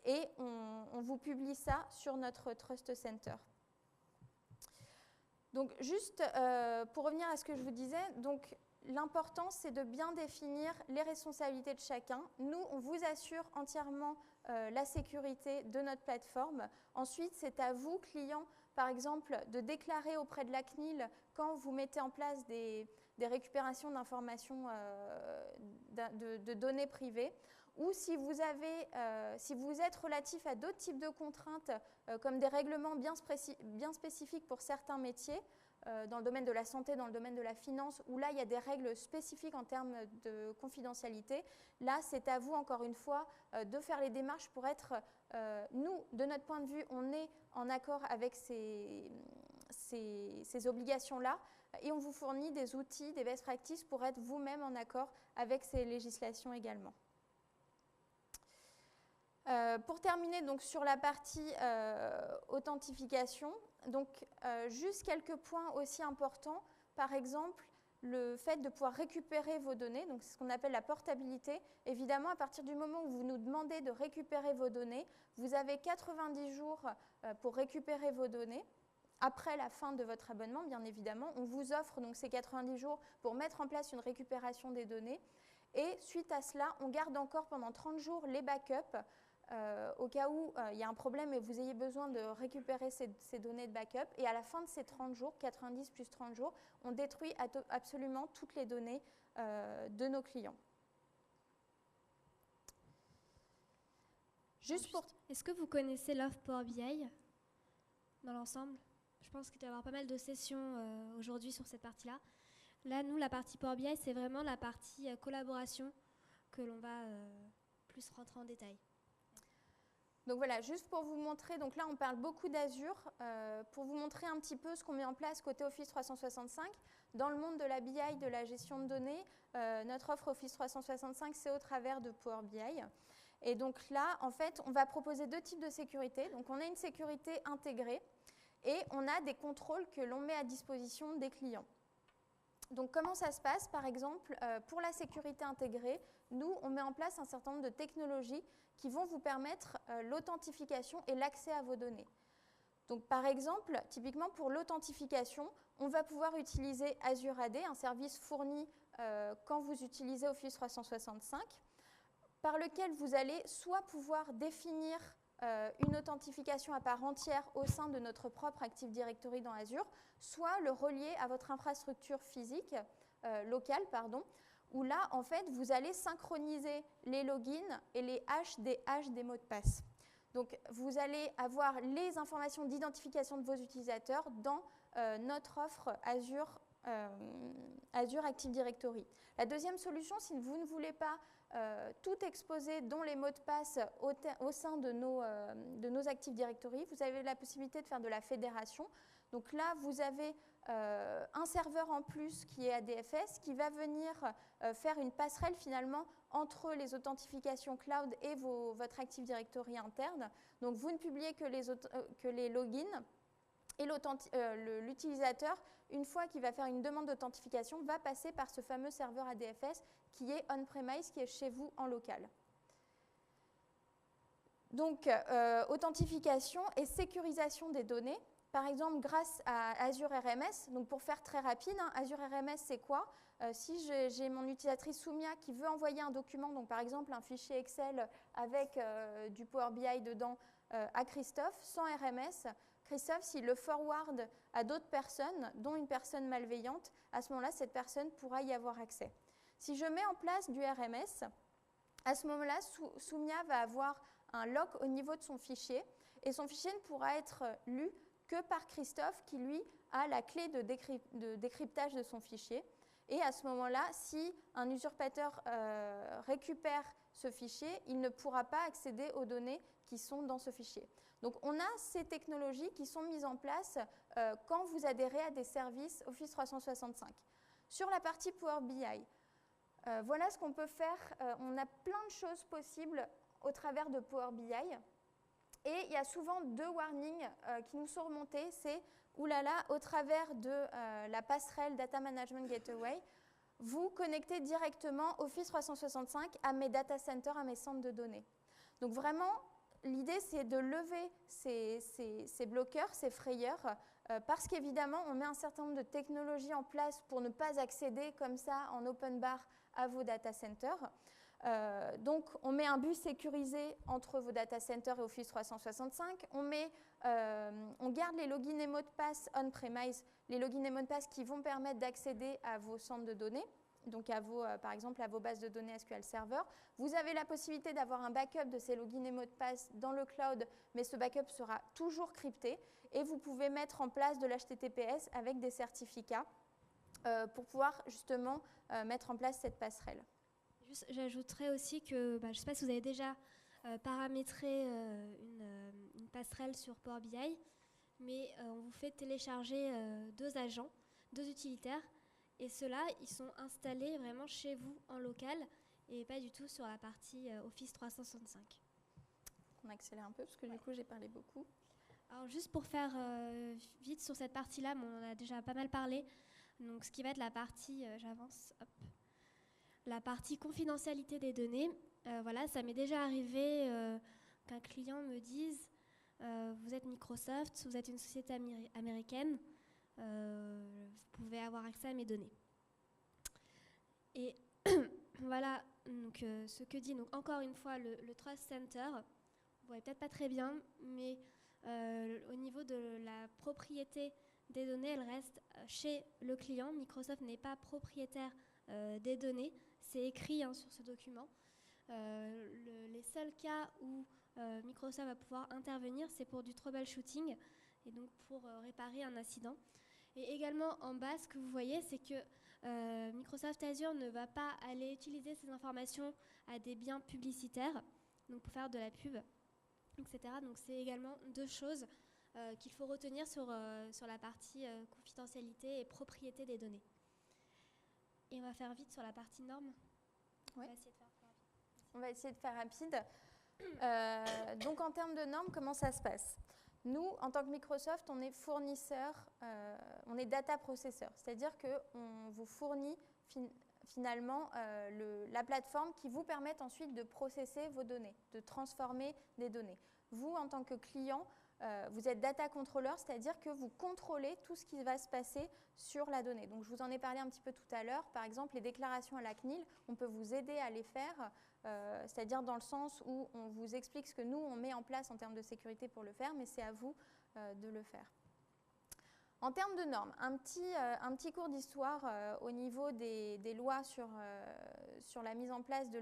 et on vous publie ça sur notre Trust Center. Donc juste pour revenir à ce que je vous disais, donc l'important, c'est de bien définir les responsabilités de chacun. Nous, on vous assure entièrement la sécurité de notre plateforme. Ensuite, c'est à vous, clients, par exemple, de déclarer auprès de la CNIL quand vous mettez en place des récupérations d'informations de données privées. Ou si vous êtes relatif à d'autres types de contraintes, comme des règlements bien spécifiques pour certains métiers, dans le domaine de la santé, dans le domaine de la finance, où là, il y a des règles spécifiques en termes de confidentialité. Là, c'est à vous, encore une fois, de faire les démarches pour être, nous, de notre point de vue, on est en accord avec ces obligations-là et on vous fournit des outils, des best practices pour être vous-même en accord avec ces législations également. Pour terminer donc, sur la partie authentification, donc juste quelques points aussi importants. Par exemple, le fait de pouvoir récupérer vos données, donc c'est ce qu'on appelle la portabilité. Évidemment, à partir du moment où vous nous demandez de récupérer vos données, vous avez 90 jours pour récupérer vos données. Après la fin de votre abonnement, bien évidemment, on vous offre donc ces 90 jours pour mettre en place une récupération des données. Et suite à cela, on garde encore pendant 30 jours les backups au cas où il y a un problème et vous ayez besoin de récupérer ces données de backup. Et à la fin de ces 30 jours, 90 plus 30 jours, on détruit absolument toutes les données de nos clients. Est-ce que vous connaissez l'offre Power BI ? dans l'ensemble. Je pense qu'il doit y avoir pas mal de sessions aujourd'hui sur cette partie-là. Là, nous, la partie Power BI, c'est vraiment la partie collaboration que l'on va plus rentrer en détail. Donc voilà, juste pour vous montrer, donc là on parle beaucoup d'Azure, pour vous montrer un petit peu ce qu'on met en place côté Office 365. Dans le monde de la BI, de la gestion de données, notre offre Office 365, c'est au travers de Power BI. Et donc là, en fait, on va proposer deux types de sécurité. Donc on a une sécurité intégrée et on a des contrôles que l'on met à disposition des clients. Donc comment ça se passe? Par exemple, pour la sécurité intégrée, nous, on met en place un certain nombre de technologies qui vont vous permettre l'authentification et l'accès à vos données. Donc par exemple, typiquement pour l'authentification, on va pouvoir utiliser Azure AD, un service fourni quand vous utilisez Office 365, par lequel vous allez soit pouvoir définir une authentification à part entière au sein de notre propre Active Directory dans Azure, soit le relier à votre infrastructure physique, locale, où là, en fait, vous allez synchroniser les logins et les hashes des mots de passe. Donc, vous allez avoir les informations d'identification de vos utilisateurs dans notre offre Azure Active Directory. La deuxième solution, si vous ne voulez pas tout exposer, dont les mots de passe au sein de nos Active Directory, vous avez la possibilité de faire de la fédération. Donc là, vous avez un serveur en plus qui est ADFS qui va venir faire une passerelle finalement entre les authentifications cloud et votre Active Directory interne. Donc vous ne publiez que les logins et l'utilisateur, une fois qu'il va faire une demande d'authentification, va passer par ce fameux serveur ADFS qui est on-premise, qui est chez vous en local. Donc, authentification et sécurisation des données. Par exemple, grâce à Azure RMS, donc pour faire très rapide, Azure RMS, c'est quoi? Si j'ai mon utilisatrice Soumia qui veut envoyer un document, donc par exemple un fichier Excel avec du Power BI dedans à Christophe, sans RMS, Christophe, s'il le forward à d'autres personnes, dont une personne malveillante, à ce moment-là, cette personne pourra y avoir accès. Si je mets en place du RMS, à ce moment-là, Soumia va avoir un lock au niveau de son fichier et son fichier ne pourra être lu que par Christophe qui, lui, a la clé de décryptage de son fichier. Et à ce moment-là, si un usurpateur récupère ce fichier, il ne pourra pas accéder aux données qui sont dans ce fichier. Donc, on a ces technologies qui sont mises en place quand vous adhérez à des services Office 365. Sur la partie Power BI, voilà ce qu'on peut faire. On a plein de choses possibles au travers de Power BI. Et il y a souvent deux warnings qui nous sont remontés. C'est, oulala, au travers de la passerelle Data Management Gateway, vous connectez directement Office 365 à mes data centers, à mes centres de données. Donc vraiment, l'idée, c'est de lever ces bloqueurs, ces frayeurs, parce qu'évidemment, on met un certain nombre de technologies en place pour ne pas accéder comme ça en open bar à vos data centers. Donc, on met un bus sécurisé entre vos data centers et Office 365. On garde les logins et mots de passe on-premise, les logins et mots de passe qui vont permettre d'accéder à vos centres de données, donc par exemple à vos bases de données SQL Server. Vous avez la possibilité d'avoir un backup de ces logins et mots de passe dans le cloud, mais ce backup sera toujours crypté. Et vous pouvez mettre en place de l'HTTPS avec des certificats pour pouvoir justement mettre en place cette passerelle. J'ajouterais aussi que, je ne sais pas si vous avez déjà paramétré une passerelle sur Power BI, mais on vous fait télécharger deux agents, deux utilitaires, et ceux-là, ils sont installés vraiment chez vous en local et pas du tout sur la partie Office 365. On accélère un peu parce que du coup, j'ai parlé beaucoup. Alors juste pour faire vite sur cette partie-là, on en a déjà pas mal parlé. Donc ce qui va être la partie, j'avance, hop. La partie confidentialité des données, voilà, ça m'est déjà arrivé qu'un client me dise vous êtes Microsoft, vous êtes une société américaine, vous pouvez avoir accès à mes données. Et voilà donc, ce que dit donc, encore une fois le Trust Center. Vous voyez peut-être pas très bien, mais au niveau de la propriété des données, elle reste chez le client. Microsoft n'est pas propriétaire des données. C'est écrit sur ce document. Les seuls cas où Microsoft va pouvoir intervenir, c'est pour du troubleshooting. et donc pour réparer un incident. Et également en bas, ce que vous voyez, c'est que Microsoft Azure ne va pas aller utiliser ces informations à des biens publicitaires, donc pour faire de la pub, etc. Donc c'est également deux choses qu'il faut retenir sur la partie confidentialité et propriété des données. Et on va faire vite sur la partie normes. Ouais. On va essayer de faire rapide. Donc en termes de normes, comment ça se passe? Nous, en tant que Microsoft, on est fournisseur, on est data processeur, c'est-à-dire qu'on vous fournit finalement la plateforme qui vous permet ensuite de processer vos données, de transformer des données. Vous, en tant que client, vous êtes data controller, c'est-à-dire que vous contrôlez tout ce qui va se passer sur la donnée. Donc, je vous en ai parlé un petit peu tout à l'heure. Par exemple, les déclarations à la CNIL, on peut vous aider à les faire, c'est-à-dire dans le sens où on vous explique ce que nous, on met en place en termes de sécurité pour le faire, mais c'est à vous de le faire. En termes de normes, un petit cours d'histoire au niveau des lois sur la mise en place de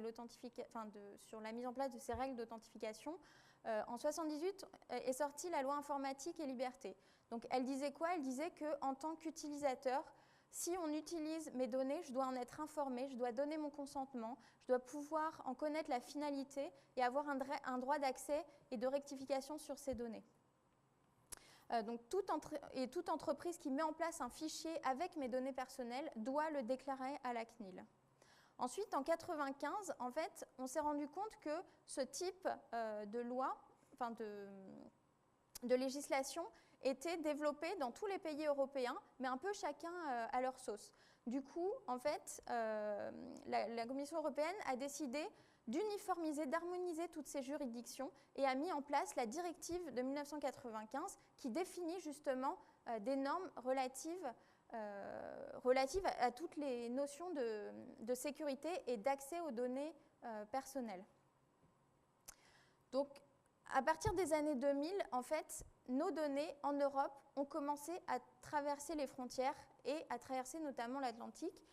sur la mise en place de ces règles d'authentification. En 1978 est sortie la loi informatique et liberté. Donc elle disait quoi? Elle disait qu'en tant qu'utilisateur, si on utilise mes données, je dois en être informé, je dois donner mon consentement, je dois pouvoir en connaître la finalité et avoir un droit d'accès et de rectification sur ces données. Donc toute entreprise qui met en place un fichier avec mes données personnelles doit le déclarer à la CNIL. Ensuite, en 1995, en fait, on s'est rendu compte que ce type de loi, enfin de législation, était développé dans tous les pays européens, mais un peu chacun à leur sauce. Du coup, en fait, la Commission européenne a décidé d'uniformiser, d'harmoniser toutes ces juridictions et a mis en place la directive de 1995 qui définit justement des normes relatives à toutes les notions de sécurité et d'accès aux données personnelles. Donc, à partir des années 2000, en fait, nos données en Europe ont commencé à traverser les frontières et à traverser notamment l'Atlantique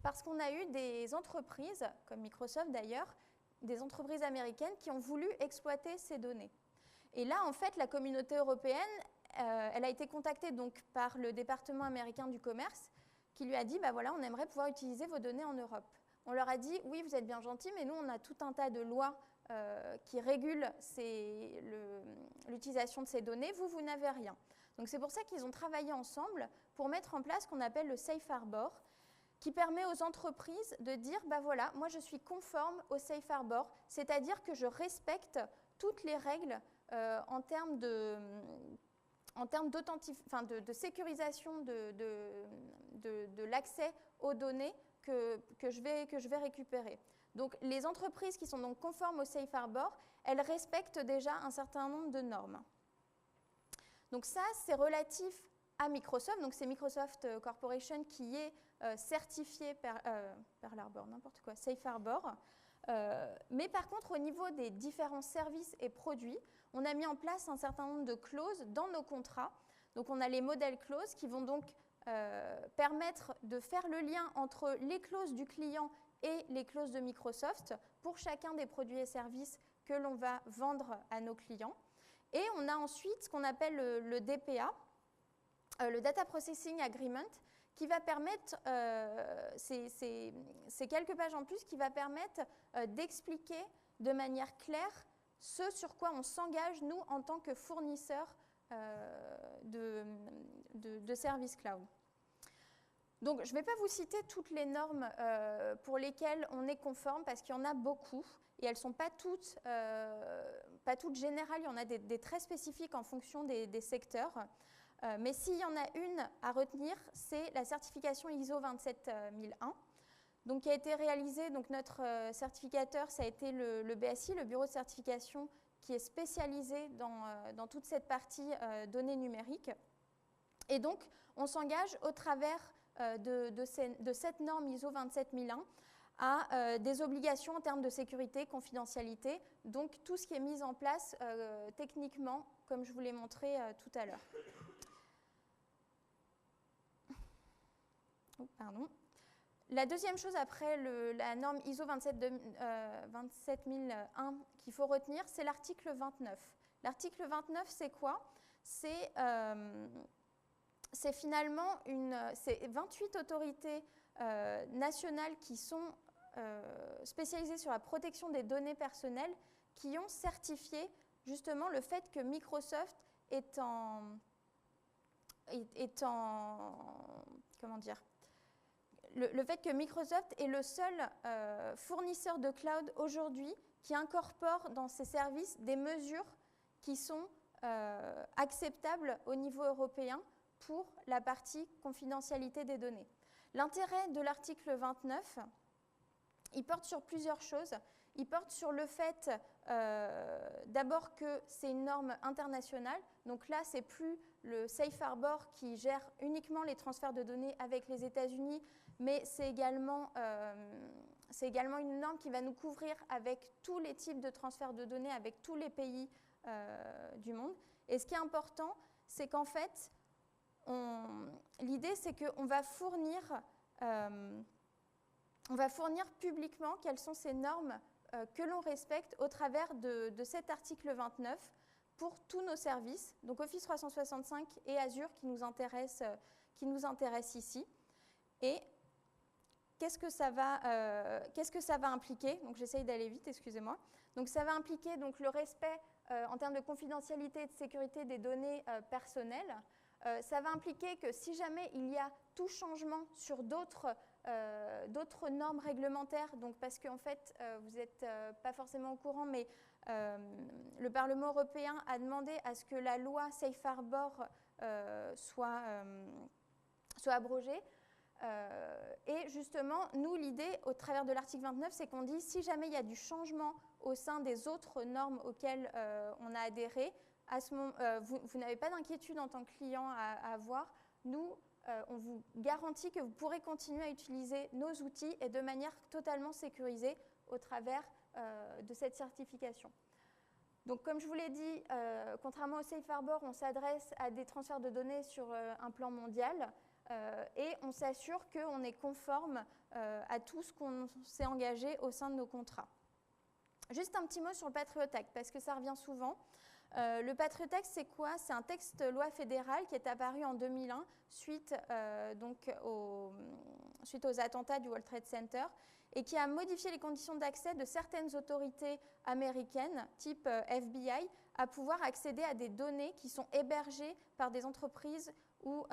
parce qu'on a eu des entreprises, comme Microsoft d'ailleurs, des entreprises américaines qui ont voulu exploiter ces données. Et là, en fait, la communauté européenne, elle a été contactée donc par le département américain du commerce qui lui a dit, bah voilà, on aimerait pouvoir utiliser vos données en Europe. On leur a dit, oui, vous êtes bien gentils, mais nous, on a tout un tas de lois qui régulent l'utilisation de ces données. Vous n'avez rien. Donc c'est pour ça qu'ils ont travaillé ensemble pour mettre en place ce qu'on appelle le Safe Harbor, qui permet aux entreprises de dire, bah voilà, moi je suis conforme au Safe Harbor, c'est-à-dire que je respecte toutes les règles en termes de sécurisation de l'accès aux données que je vais récupérer. Donc les entreprises qui sont donc conformes au Safe Harbor, elles respectent déjà un certain nombre de normes. Donc ça, c'est relatif à Microsoft, donc c'est Microsoft Corporation qui est certifié Pearl Harbor, n'importe quoi, Safe Harbor. Mais par contre, au niveau des différents services et produits, on a mis en place un certain nombre de clauses dans nos contrats. Donc on a les modèles clauses qui vont donc permettre de faire le lien entre les clauses du client et les clauses de Microsoft pour chacun des produits et services que l'on va vendre à nos clients. Et on a ensuite ce qu'on appelle le DPA, le Data Processing Agreement, qui va permettre, c'est quelques pages en plus, qui va permettre d'expliquer de manière claire ce sur quoi on s'engage, nous, en tant que fournisseur de services cloud. Donc, je ne vais pas vous citer toutes les normes pour lesquelles on est conforme, parce qu'il y en a beaucoup, et elles ne sont pas toutes générales, il y en a des très spécifiques en fonction des secteurs. Mais s'il y en a une à retenir, c'est la certification ISO 27001, donc, qui a été réalisée. Donc, notre certificateur, ça a été le BSI, le bureau de certification, qui est spécialisé dans toute cette partie données numériques. Et donc, on s'engage au travers de cette norme ISO 27001 à des obligations en termes de sécurité, confidentialité, donc tout ce qui est mis en place techniquement, comme je vous l'ai montré tout à l'heure. Oh, pardon. La deuxième chose après la norme ISO 27001 qu'il faut retenir, c'est l'article 29. L'article 29, c'est quoi? c'est finalement 28 autorités nationales qui sont spécialisées sur la protection des données personnelles qui ont certifié justement le fait que Microsoft est comment dire, le fait que Microsoft est le seul fournisseur de cloud aujourd'hui qui incorpore dans ses services des mesures qui sont acceptables au niveau européen pour la partie confidentialité des données. L'intérêt de l'article 29, il porte sur plusieurs choses. Il porte sur le fait d'abord que c'est une norme internationale. Donc là, ce n'est plus le Safe Harbor qui gère uniquement les transferts de données avec les États-Unis, mais c'est également une norme qui va nous couvrir avec tous les types de transferts de données, avec tous les pays du monde. Et ce qui est important, c'est qu'en fait, l'idée, c'est qu'on va fournir publiquement quelles sont ces normes que l'on respecte au travers de cet article 29 pour tous nos services, donc Office 365 et Azure qui nous intéressent ici. Et qu'est-ce que ça va impliquer? Donc j'essaye d'aller vite, excusez-moi. Donc ça va impliquer donc, le respect en termes de confidentialité et de sécurité des données personnelles. Ça va impliquer que si jamais il y a tout changement sur d'autres normes réglementaires, donc parce qu'en fait, vous n'êtes pas forcément au courant, mais le Parlement européen a demandé à ce que la loi Safe Harbor soit abrogée. Et justement, nous, l'idée, au travers de l'article 29, c'est qu'on dit si jamais il y a du changement au sein des autres normes auxquelles on a adhéré, vous n'avez pas d'inquiétude en tant que client à avoir. Nous, on vous garantit que vous pourrez continuer à utiliser nos outils et de manière totalement sécurisée au travers de cette certification. Donc, comme je vous l'ai dit, contrairement au Safe Harbor, on s'adresse à des transferts de données sur un plan mondial et on s'assure qu'on est conforme à tout ce qu'on s'est engagé au sein de nos contrats. Juste un petit mot sur le Patriot Act, parce que ça revient souvent. Le Patriot Act, c'est quoi? C'est un texte loi fédérale qui est apparu en 2001 suite aux attentats du World Trade Center et qui a modifié les conditions d'accès de certaines autorités américaines, type FBI, à pouvoir accéder à des données qui sont hébergées par des entreprises ou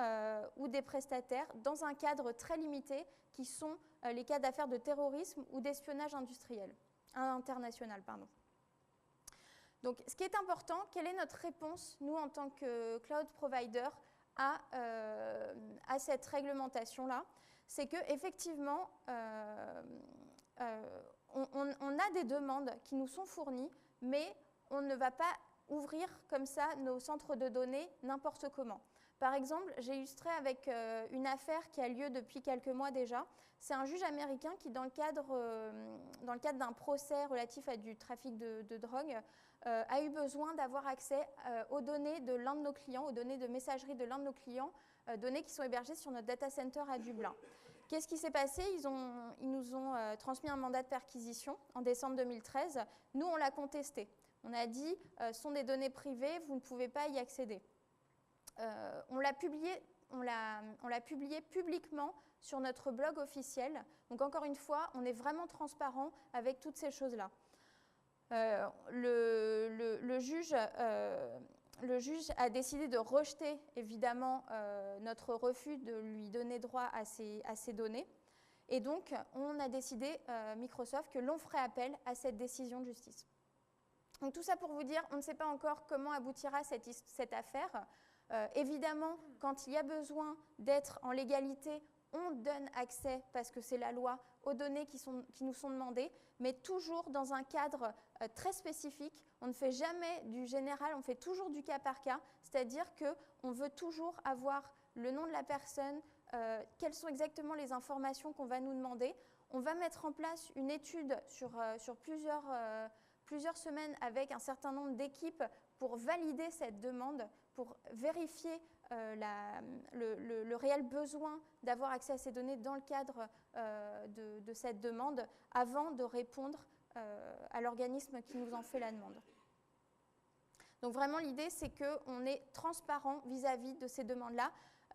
des prestataires dans un cadre très limité qui sont les cas d'affaires de terrorisme ou d'espionnage international. Donc, ce qui est important, quelle est notre réponse, nous, en tant que cloud provider, à cette réglementation-là? C'est qu'effectivement, on a des demandes qui nous sont fournies, mais on ne va pas ouvrir comme ça nos centres de données n'importe comment. Par exemple, j'ai illustré avec une affaire qui a lieu depuis quelques mois déjà. C'est un juge américain qui, dans le cadre d'un procès relatif à du trafic de drogue, a eu besoin d'avoir accès aux données de l'un de nos clients, aux données de messagerie de l'un de nos clients, données qui sont hébergées sur notre data center à Dublin. Qu'est-ce qui s'est passé? Ils nous ont transmis un mandat de perquisition en décembre 2013. Nous, on l'a contesté. On a dit, ce sont des données privées, vous ne pouvez pas y accéder. On l'a publié publiquement sur notre blog officiel. Donc encore une fois, on est vraiment transparent avec toutes ces choses-là. Le juge a décidé de rejeter évidemment notre refus de lui donner droit à ces données. Et donc, on a décidé, Microsoft, que l'on ferait appel à cette décision de justice. Donc tout ça pour vous dire, on ne sait pas encore comment aboutira cette affaire. Évidemment, quand il y a besoin d'être en légalité, on donne accès, parce que c'est la loi, aux données qui nous sont demandées, mais toujours dans un cadre très spécifique. On ne fait jamais du général, on fait toujours du cas par cas, c'est-à-dire qu'on veut toujours avoir le nom de la personne, quelles sont exactement les informations qu'on va nous demander. On va mettre en place une étude sur plusieurs semaines avec un certain nombre d'équipes pour valider cette demande, pour vérifier le réel besoin d'avoir accès à ces données dans le cadre de cette demande avant de répondre à l'organisme qui nous en fait la demande. Donc vraiment, l'idée, c'est qu'on est transparent vis-à-vis de ces demandes-là.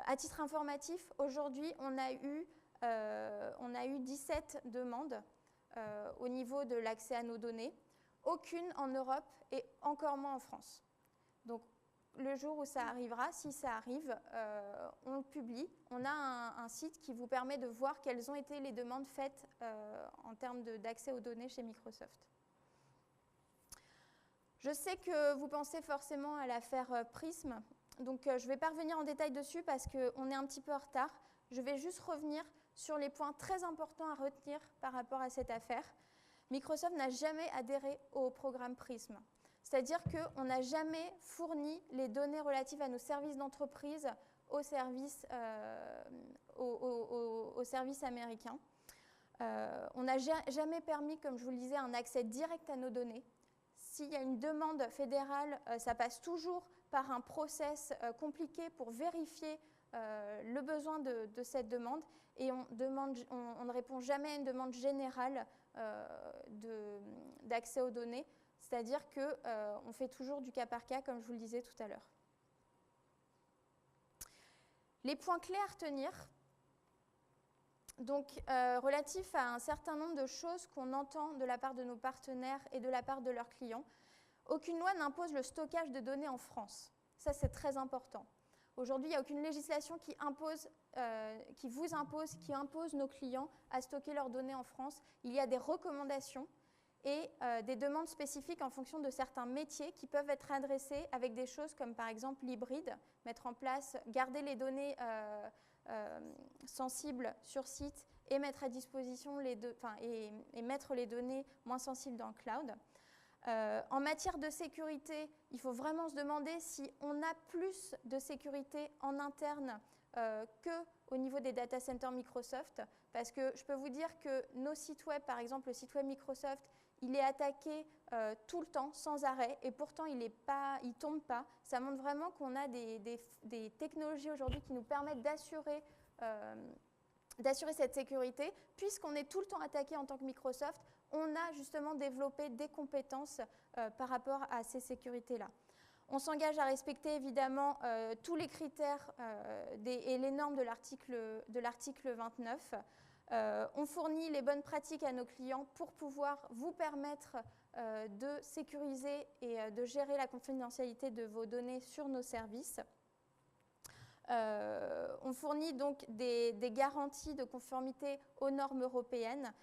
À titre informatif, aujourd'hui, on a eu 17 demandes au niveau de l'accès à nos données, aucune en Europe et encore moins en France. Donc, le jour où ça arrivera, si ça arrive, on le publie. On a un site qui vous permet de voir quelles ont été les demandes faites en termes d'accès aux données chez Microsoft. Je sais que vous pensez forcément à l'affaire Prism, donc je ne vais pas revenir en détail dessus parce qu'on est un petit peu en retard. Je vais juste revenir sur les points très importants à retenir par rapport à cette affaire. Microsoft n'a jamais adhéré au programme Prism. C'est-à-dire qu'on n'a jamais fourni les données relatives à nos services d'entreprise aux services américains. On n'a jamais permis, comme je vous le disais, un accès direct à nos données. S'il y a une demande fédérale, ça passe toujours par un process compliqué pour vérifier le besoin de cette demande et on ne répond jamais à une demande générale d'accès aux données. C'est-à-dire qu'on fait toujours du cas par cas, comme je vous le disais tout à l'heure. Les points clés à retenir, donc relatifs à un certain nombre de choses qu'on entend de la part de nos partenaires et de la part de leurs clients. Aucune loi n'impose le stockage de données en France. Ça, c'est très important. Aujourd'hui, il n'y a aucune législation qui impose nos clients à stocker leurs données en France. Il y a des recommandations et des demandes spécifiques en fonction de certains métiers qui peuvent être adressés avec des choses comme par exemple l'hybride, mettre en place, garder les données sensibles sur site et mettre à disposition et mettre les données moins sensibles dans le cloud. En matière de sécurité, il faut vraiment se demander si on a plus de sécurité en interne qu'au niveau des data centers Microsoft, parce que je peux vous dire que nos sites web, par exemple le site web Microsoft, il est attaqué tout le temps, sans arrêt, et pourtant il ne tombe pas. Ça montre vraiment qu'on a des technologies aujourd'hui qui nous permettent d'assurer cette sécurité. Puisqu'on est tout le temps attaqué en tant que Microsoft, on a justement développé des compétences par rapport à ces sécurités-là. On s'engage à respecter évidemment tous les critères et les normes de l'article 29. On fournit les bonnes pratiques à nos clients pour pouvoir vous permettre de sécuriser et de gérer la confidentialité de vos données sur nos services. On fournit donc des garanties de conformité aux normes européennes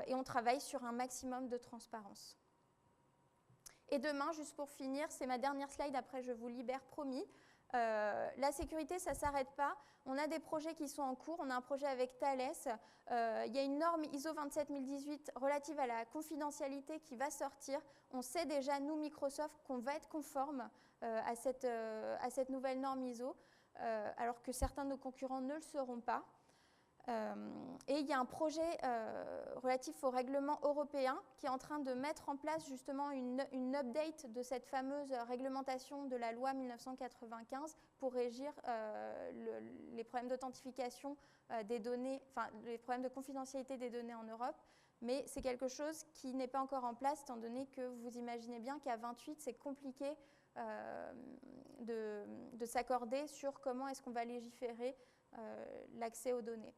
et on travaille sur un maximum de transparence. Et demain, juste pour finir, c'est ma dernière slide, après je vous libère, promis. La sécurité, ça ne s'arrête pas. On a des projets qui sont en cours. On a un projet avec Thales. Il y a une norme ISO 27018 relative à la confidentialité qui va sortir. On sait déjà, nous, Microsoft, qu'on va être conforme à cette nouvelle norme ISO, alors que certains de nos concurrents ne le seront pas. Et il y a un projet relatif au règlement européen qui est en train de mettre en place justement une update de cette fameuse réglementation de la loi 1995 pour régir les problèmes d'authentification des données, enfin les problèmes de confidentialité des données en Europe. Mais c'est quelque chose qui n'est pas encore en place, étant donné que vous imaginez bien qu'à 28, c'est compliqué de s'accorder sur comment est-ce qu'on va légiférer l'accès aux données.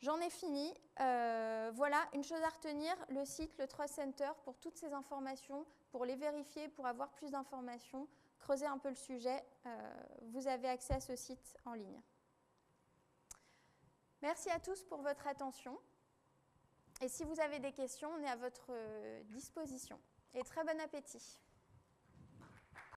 J'en ai fini. Voilà, une chose à retenir, le site, le Trust Center, pour toutes ces informations, pour les vérifier, pour avoir plus d'informations, creuser un peu le sujet, vous avez accès à ce site en ligne. Merci à tous pour votre attention. Et si vous avez des questions, on est à votre disposition. Et très bon appétit.